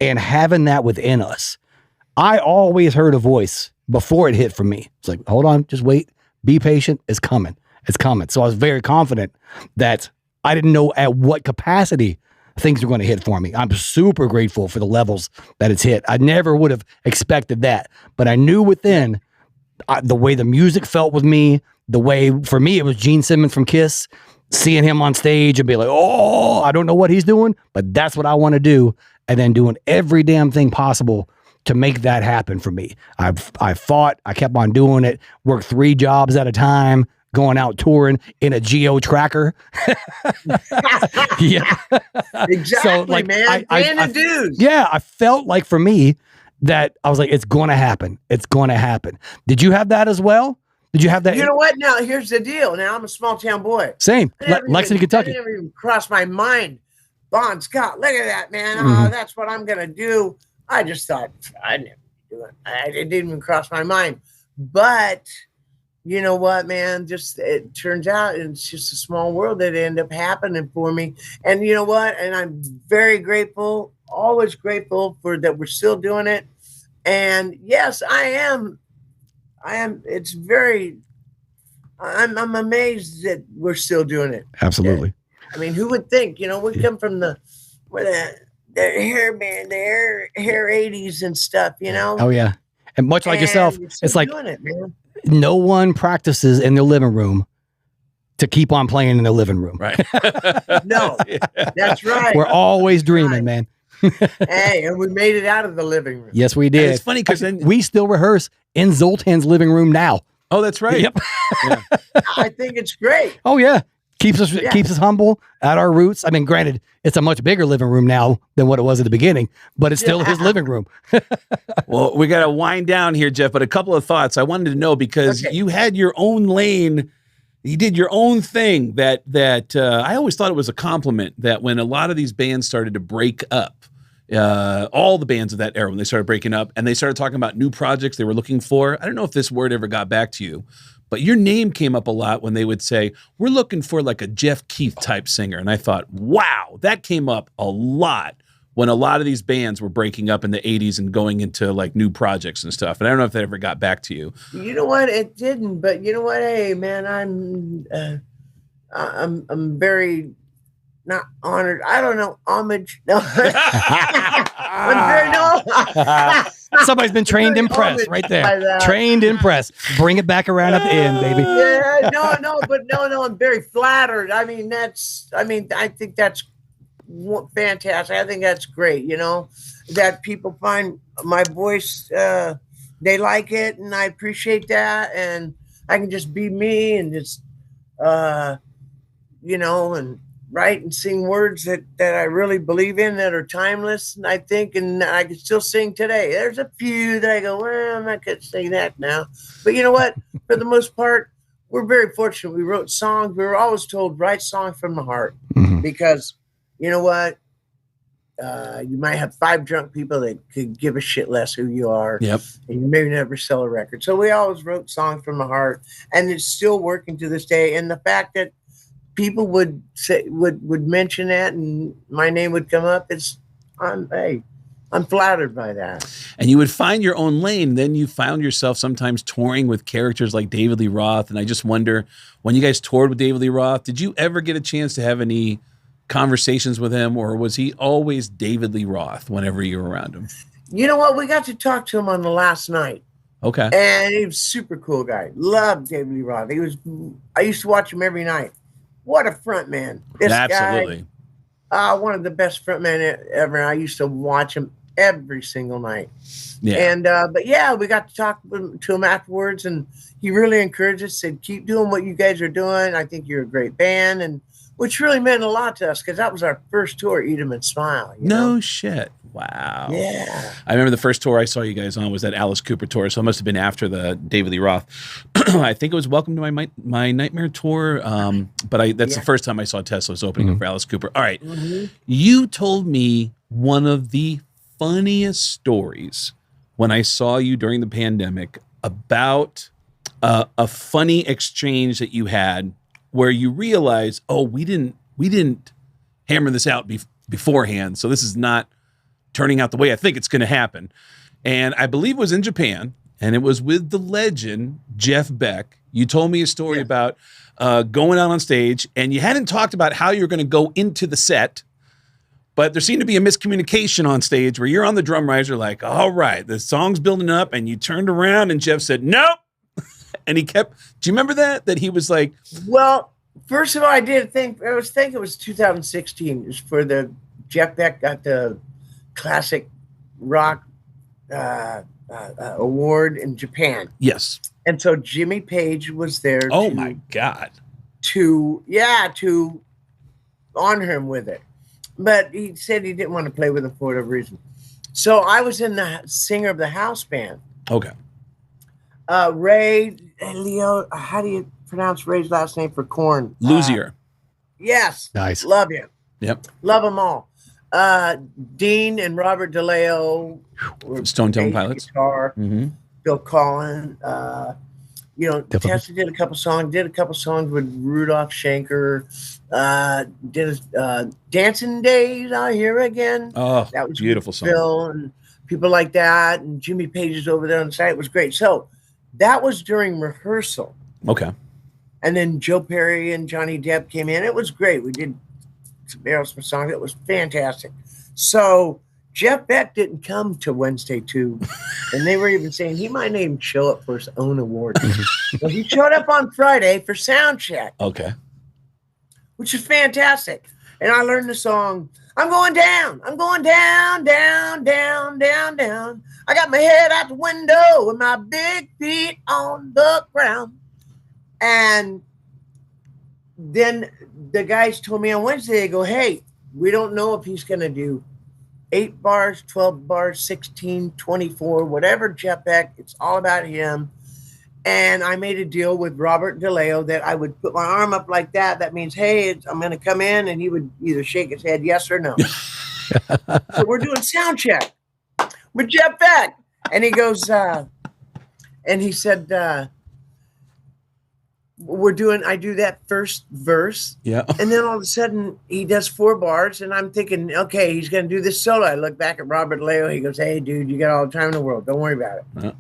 Speaker 2: and having that within us, I always heard a voice before it hit for me. It's like, hold on, just wait, be patient. It's coming. It's coming. So I was very confident that I didn't know at what capacity things were going to hit for me. I'm super grateful for the levels that it's hit. I never would have expected that, but I knew within the way the music felt with me, the way, for me, it was Gene Simmons from Kiss, seeing him on stage and be like, oh, I don't know what he's doing, but that's what I want to do. And then doing every damn thing possible to make that happen for me. I fought, I kept on doing it, worked 3 jobs at a time, going out touring in a geo tracker.
Speaker 3: Yeah. Exactly, so, like, man. I dudes.
Speaker 2: Yeah, I felt like for me that I was like, it's going to happen. It's going to happen. Did you have that as well? Did you have that?
Speaker 3: You know what? Now, here's the deal. Now, I'm a small town boy.
Speaker 2: Same. Lexington, Kentucky.
Speaker 3: It never even crossed my mind. Bon Scott, look at that, man. Oh, that's what I'm going to do. I just thought, I'd never do it. It didn't even cross my mind. But you know what, man? Just it turns out it's just a small world that ended up happening for me. And you know what? And I'm very grateful, always grateful for that we're still doing it. And yes, I am. It's very. I'm amazed that we're still doing it.
Speaker 2: Absolutely.
Speaker 3: I mean, who would think? You know, we come from the hair band, the hair 80s and stuff, you know?
Speaker 2: Oh, yeah. And much like yourself, it's like
Speaker 3: it, man.
Speaker 2: No one practices in their living room to keep on playing in their living room.
Speaker 1: Right.
Speaker 3: No, that's right.
Speaker 2: We're always dreaming, man.
Speaker 3: Hey, and we made it out of the living room.
Speaker 2: Yes, we did.
Speaker 1: And it's funny because
Speaker 2: we still rehearse in Zoltan's living room now.
Speaker 1: Oh, that's right.
Speaker 2: Yep.
Speaker 1: Yeah.
Speaker 3: I think it's great.
Speaker 2: Oh, yeah. Keeps us humble at our roots. I mean, granted, it's a much bigger living room now than what it was at the beginning, but it's still his living room.
Speaker 1: Well, we got to wind down here, Jeff, but a couple of thoughts I wanted to know because you had your own lane. You did your own thing that I always thought it was a compliment that when a lot of these bands started to break up, all the bands of that era, when they started breaking up and they started talking about new projects they were looking for. I don't know if this word ever got back to you, but your name came up a lot when they would say, we're looking for like a Jeff Keith type singer. And I thought, wow, that came up a lot when a lot of these bands were breaking up in the 80s and going into like new projects and stuff. And I don't know if that ever got back to you.
Speaker 3: You know what? It didn't. But you know what? Hey, man, I'm very not honored. I don't know. Homage. No. I'm very
Speaker 2: Somebody's been trained in press right there. Trained in press. Bring it back around at the end, baby.
Speaker 3: Yeah, no, I'm very flattered. I think that's fantastic. I think that's great, you know, that people find my voice, they like it, and I appreciate that, and I can just be me and just, you know, and write and sing words that I really believe in, that are timeless, and I think, and I can still sing today. There's a few that I go, well, I'm not going to sing that now. But you know what? For the most part, we're very fortunate. We wrote songs. We were always told, write songs from the heart, because you know what? You might have 5 drunk people that could give a shit less who you are.
Speaker 1: Yep.
Speaker 3: And you may never sell a record. So we always wrote songs from the heart, and it's still working to this day. And the fact that people would say, would mention that, and my name would come up, I'm flattered by that.
Speaker 1: And you would find your own lane. Then you found yourself sometimes touring with characters like David Lee Roth. And I just wonder, when you guys toured with David Lee Roth, did you ever get a chance to have any conversations with him, or was he always David Lee Roth whenever you were around him?
Speaker 3: You know what? We got to talk to him on the last night. Okay. And he was a super cool guy. Loved David Lee Roth. I used to watch him every night. What a front man. This
Speaker 1: Absolutely.
Speaker 3: Guy, one of the best front men ever. I used to watch him every single night. Yeah. And, but yeah, we got to talk to him afterwards, and he really encouraged us, said, keep doing what you guys are doing. I think you're a great band. And which really meant a lot to us, because that was our first tour, Eat 'em and Smile.
Speaker 1: No shit. Wow. Yeah. I remember the first tour I saw you guys on was that Alice Cooper tour, so it must have been after the David Lee Roth. I think it was Welcome to My Nightmare tour, but that's the first time I saw Tesla's opening up for Alice Cooper. All right. You told me one of the funniest stories when I saw you during the pandemic about a funny exchange that you had where you realize, oh, we didn't hammer this out beforehand, so this is not turning out the way I think it's going to happen. And I believe it was in Japan, and it was with the legend Jeff Beck. You told me a story about going out on stage, and you hadn't talked about how you're going to go into the set, but there seemed to be a miscommunication on stage where you're on the drum riser like, all right, the song's building up, and you turned around and Jeff said, nope. And he kept, do you remember that he was like,
Speaker 3: well, first of all, I was thinking it was 2016. It was for the Jeff Beck got the classic rock award in Japan.
Speaker 1: Yes.
Speaker 3: And so Jimmy Page was there.
Speaker 1: Oh my God.
Speaker 3: To honor him with it. But he said he didn't want to play with him for whatever reason. So I was in the singer of the house band.
Speaker 1: Okay.
Speaker 3: Ray Leo, how do you pronounce Ray's last name for Korn?
Speaker 1: Luzier.
Speaker 3: Yes.
Speaker 2: Nice.
Speaker 3: Love you.
Speaker 1: Yep.
Speaker 3: Love them all. Dean and Robert DeLeo.
Speaker 1: Stone Temple Pilots.
Speaker 3: Guitar. Bill Collin. Tessa did a couple songs with Rudolph Schenker. Did Dancing Days Out Here Again.
Speaker 1: Oh,
Speaker 3: that was
Speaker 1: beautiful song.
Speaker 3: Bill and people like that. And Jimmy Page is over there on the side. It was great. So that was during rehearsal.
Speaker 1: Okay.
Speaker 3: And then Joe Perry and Johnny Depp came in. It was great. We did some Aerosmith songs. It was fantastic. So Jeff Beck didn't come to Wednesday 2, and they were even saying he might not even show up for his own award. So he showed up on Friday for soundcheck.
Speaker 1: Okay.
Speaker 3: Which is fantastic. And I learned the song, I'm going down, down, down, down. I got my head out the window with my big feet on the ground. And then the guys told me on Wednesday, they go, hey, we don't know if he's going to do 8 bars, 12 bars, 16, 24, whatever Jeff Beck. It's all about him. And I made a deal with Robert DeLeo that I would put my arm up like that. That means, hey, I'm going to come in. And he would either shake his head yes or no. So we're doing sound check with Jeff Beck. And he goes, and he said, I do that first verse.
Speaker 1: Yeah.
Speaker 3: And then all of a sudden he does 4 bars. And I'm thinking, okay, he's going to do this solo. I look back at Robert DeLeo. He goes, hey, dude, you got all the time in the world. Don't worry about it.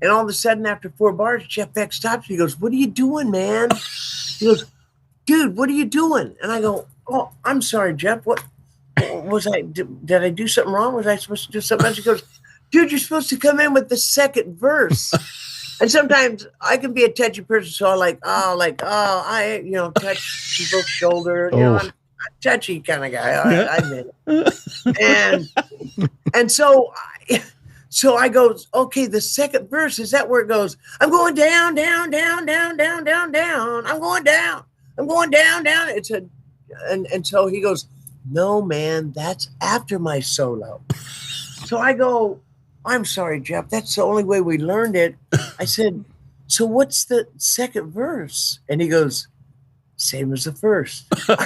Speaker 3: And all of a sudden, after 4 bars, Jeff Beck stops. He goes, what are you doing, man? He goes, dude, what are you doing? And I go, oh, I'm sorry, Jeff. What was I? Did I do something wrong? Was I supposed to do something else? He goes, dude, you're supposed to come in with the second verse. And sometimes I can be a touchy person, so I touch people's shoulder. You know, I'm a touchy kind of guy. I admit it. And so I go, okay, the second verse, is that where it goes? I'm going down, down, down, down, down, down, down. I'm going down. I'm going down, down. And so he goes, no, man, that's after my solo. So I go, I'm sorry, Jeff. That's the only way we learned it. I said, so what's the second verse? And he goes, same as the first. Yes.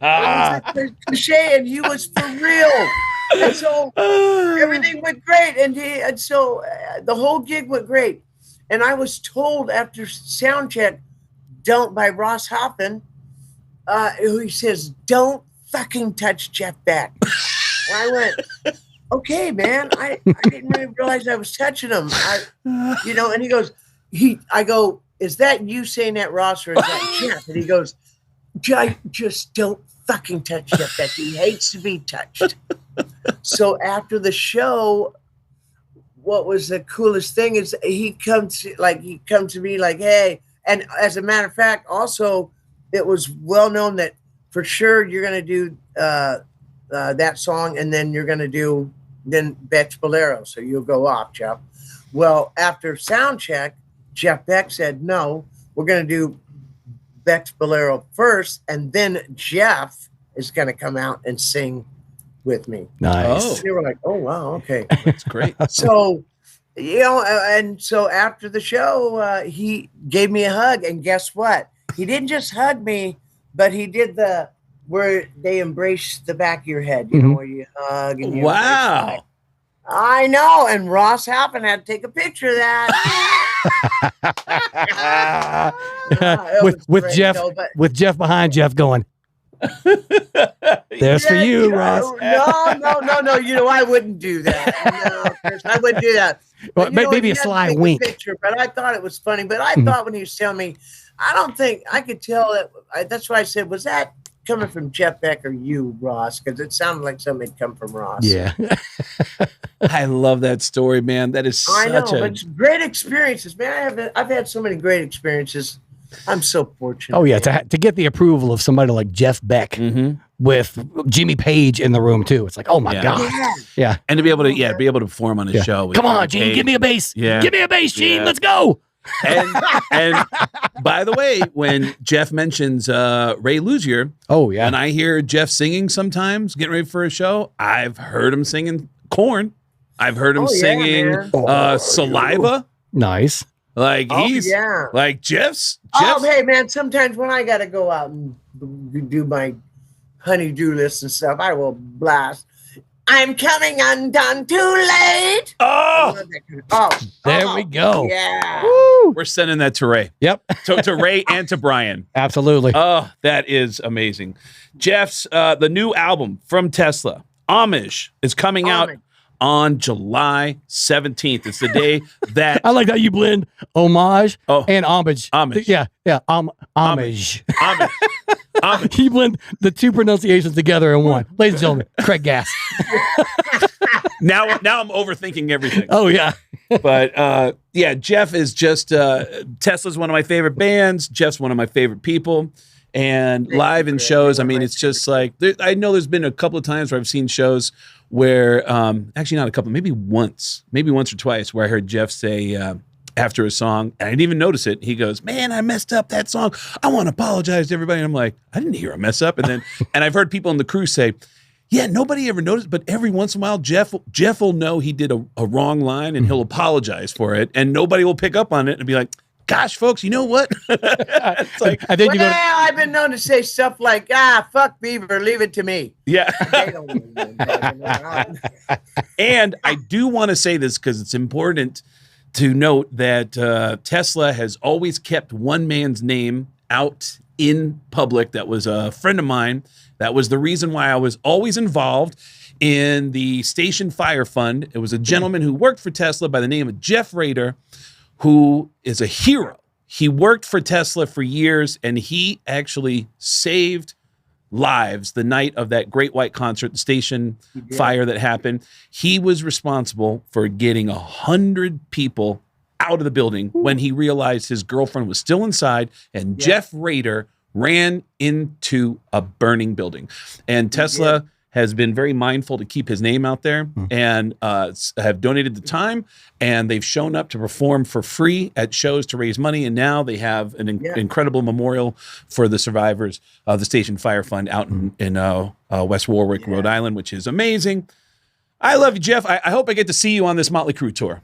Speaker 3: It was a cliche, and he was for real. And so everything went great. And so the whole gig went great. And I was told after soundcheck, by Ross Hoffman, who he says, don't fucking touch Jeff Beck. And I went, okay, man. I didn't really realize I was touching him. And he goes, I go, is that you saying that, Ross, or is that Jeff? And he goes, just don't fucking touch Jeff Beck. He hates to be touched. So after the show, what was the coolest thing is he comes to me like, hey, and as a matter of fact, also it was well known that for sure you're going to do that song, and then you're going to do Beck's Bolero. So you'll go off, Jeff. Well, after soundcheck, Jeff Beck said, no, we're going to do Beck's Bolero first, and then Jeff is going to come out and sing with me.
Speaker 2: Nice.
Speaker 3: Oh. They were like, oh, wow, okay.
Speaker 1: That's great.
Speaker 3: So, and so after the show, he gave me a hug, and guess what? He didn't just hug me, but he did where they embrace the back of your head, where you hug. And you
Speaker 1: wow.
Speaker 3: I know. And Ross Halpin had to take a picture of that.
Speaker 2: with Jeff, with Jeff behind Jeff going, there's for you, Ross.
Speaker 3: No. I wouldn't do that. No, I wouldn't do that.
Speaker 2: Well, maybe a sly wink.
Speaker 3: Picture, but I thought it was funny. But I thought when he was telling me, I don't think I could tell that. That's why I said, was that coming from Jeff Beck or you, Ross? Because it sounded like something had come from Ross.
Speaker 2: Yeah.
Speaker 1: I love that story, man. That is such
Speaker 3: but it's great experiences, man. I've had so many great experiences. I'm so fortunate.
Speaker 2: Oh yeah, to get the approval of somebody like Jeff Beck with Jimmy Page in the room too. It's like, oh my god, yeah.
Speaker 1: And to be able to perform on his show.
Speaker 2: Come on, Gene, give me a bass.
Speaker 1: Yeah.
Speaker 2: Give me a bass, Gene. Let's go.
Speaker 1: And by the way, when Jeff mentions Ray Luzier, and I hear Jeff singing sometimes, getting ready for a show, I've heard him singing Korn. I've heard him singing Saliva.
Speaker 2: Nice.
Speaker 1: Like like Jeff's.
Speaker 3: Oh, hey man, sometimes when I got to go out and do my honey-do list and stuff, I will blast. I'm coming undone too late.
Speaker 2: There we go.
Speaker 3: Yeah.
Speaker 2: Woo.
Speaker 1: We're sending that to Ray.
Speaker 2: Yep.
Speaker 1: to Ray and to Brian.
Speaker 2: Absolutely.
Speaker 1: Oh, that is amazing. Jeff's the new album from Tesla, Homage, is coming out on July 17th. It's the day that
Speaker 2: I like how you blend homage and homage.
Speaker 1: Homage.
Speaker 2: Yeah. Homage.
Speaker 1: Homage.
Speaker 2: You blend the two pronunciations together in one. Ladies and gentlemen, Craig Gass.
Speaker 1: Now I'm overthinking everything.
Speaker 2: Oh yeah.
Speaker 1: But Jeff is just Tesla's one of my favorite bands. Jeff's one of my favorite people. And live in shows, I mean, it's just like I know there's been a couple of times where I've seen shows where actually not a couple, maybe once or twice, where I heard Jeff say after a song, and I didn't even notice it. He goes, "Man, I messed up that song. I want to apologize to everybody." And I'm like, I didn't hear a mess up. And then and I've heard people in the crew say, yeah, nobody ever noticed, but every once in a while, Jeff will know he did a wrong line and he'll apologize for it, and nobody will pick up on it and be like, gosh, folks, you know what? It's like,
Speaker 3: I've been known to say stuff like, fuck Beaver, leave it to me.
Speaker 1: Yeah. And I do want to say this because it's important to note that Tesla has always kept one man's name out in public. That was a friend of mine. That was the reason why I was always involved in the Station Fire Fund. It was a gentleman who worked for Tesla by the name of Jeff Rader, who is a hero. He worked for Tesla for years, and he actually saved lives the night of that Great White concert, the station fire that happened. He was responsible for getting 100 people out of the building when he realized his girlfriend was still inside, and Jeff Rader ran into a burning building. And Tesla has been very mindful to keep his name out there, and have donated the time, and they've shown up to perform for free at shows to raise money. And now they have an incredible memorial for the survivors of the Station Fire Fund out in West Warwick, Rhode Island, which is amazing. I love you, Jeff. I hope I get to see you on this Mötley Crüe tour.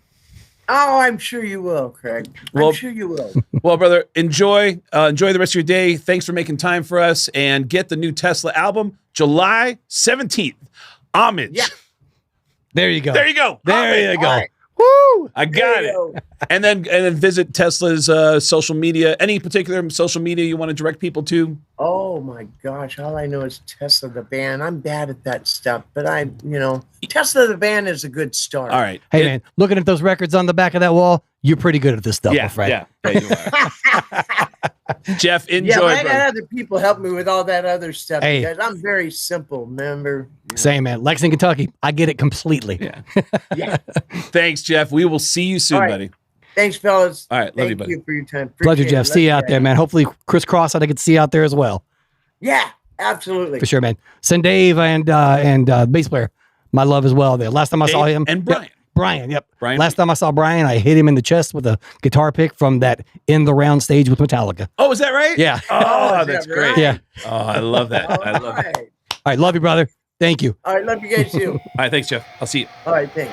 Speaker 3: Oh, I'm sure you will, Craig. I'm sure you will.
Speaker 1: Well, brother, enjoy the rest of your day. Thanks for making time for us, and get the new Tesla album July 17th. Homage.
Speaker 2: Yeah. There you go.
Speaker 1: There you go.
Speaker 2: There you go.
Speaker 3: Right.
Speaker 2: Woo!
Speaker 1: I got it. And then visit Tesla's social media. Any particular social media you want to direct people to?
Speaker 3: Oh my gosh, all I know is Tesla the band. I'm bad at that stuff, but Tesla the band is a good start.
Speaker 1: All right.
Speaker 2: Hey, man, looking at those records on the back of that wall, you're pretty good at this stuff, my friend.
Speaker 1: Yeah, you are. Jeff, enjoy.
Speaker 3: Yeah, I got other people help me with all that other stuff because I'm very simple, remember?
Speaker 2: Same, man. Lexington, Kentucky. I get it completely.
Speaker 3: Yeah.
Speaker 1: Thanks, Jeff. We will see you soon, buddy.
Speaker 3: Thanks, fellas.
Speaker 1: All right. Love you,
Speaker 3: Thank
Speaker 1: buddy.
Speaker 3: you for your time.
Speaker 2: Pleasure, Jeff. See you out there, man. Hopefully, crisscross, I get to see you out there as well.
Speaker 3: Yeah, absolutely.
Speaker 2: For sure, man. Send Dave and bass player my love as well. There. Last time I saw him.
Speaker 1: And Brian.
Speaker 2: Brian, yep.
Speaker 1: Brian.
Speaker 2: Last time I saw Brian, I hit him in the chest with a guitar pick from that In the Round stage with Metallica.
Speaker 1: Oh, is that right?
Speaker 2: Yeah.
Speaker 1: Oh, that's great.
Speaker 3: Right?
Speaker 2: Yeah.
Speaker 1: Oh, I love that. I love it.
Speaker 2: All right. Love you, brother. Thank you.
Speaker 3: All right. Love you guys too.
Speaker 1: All right. Thanks, Jeff. I'll see you.
Speaker 3: All right. Thanks.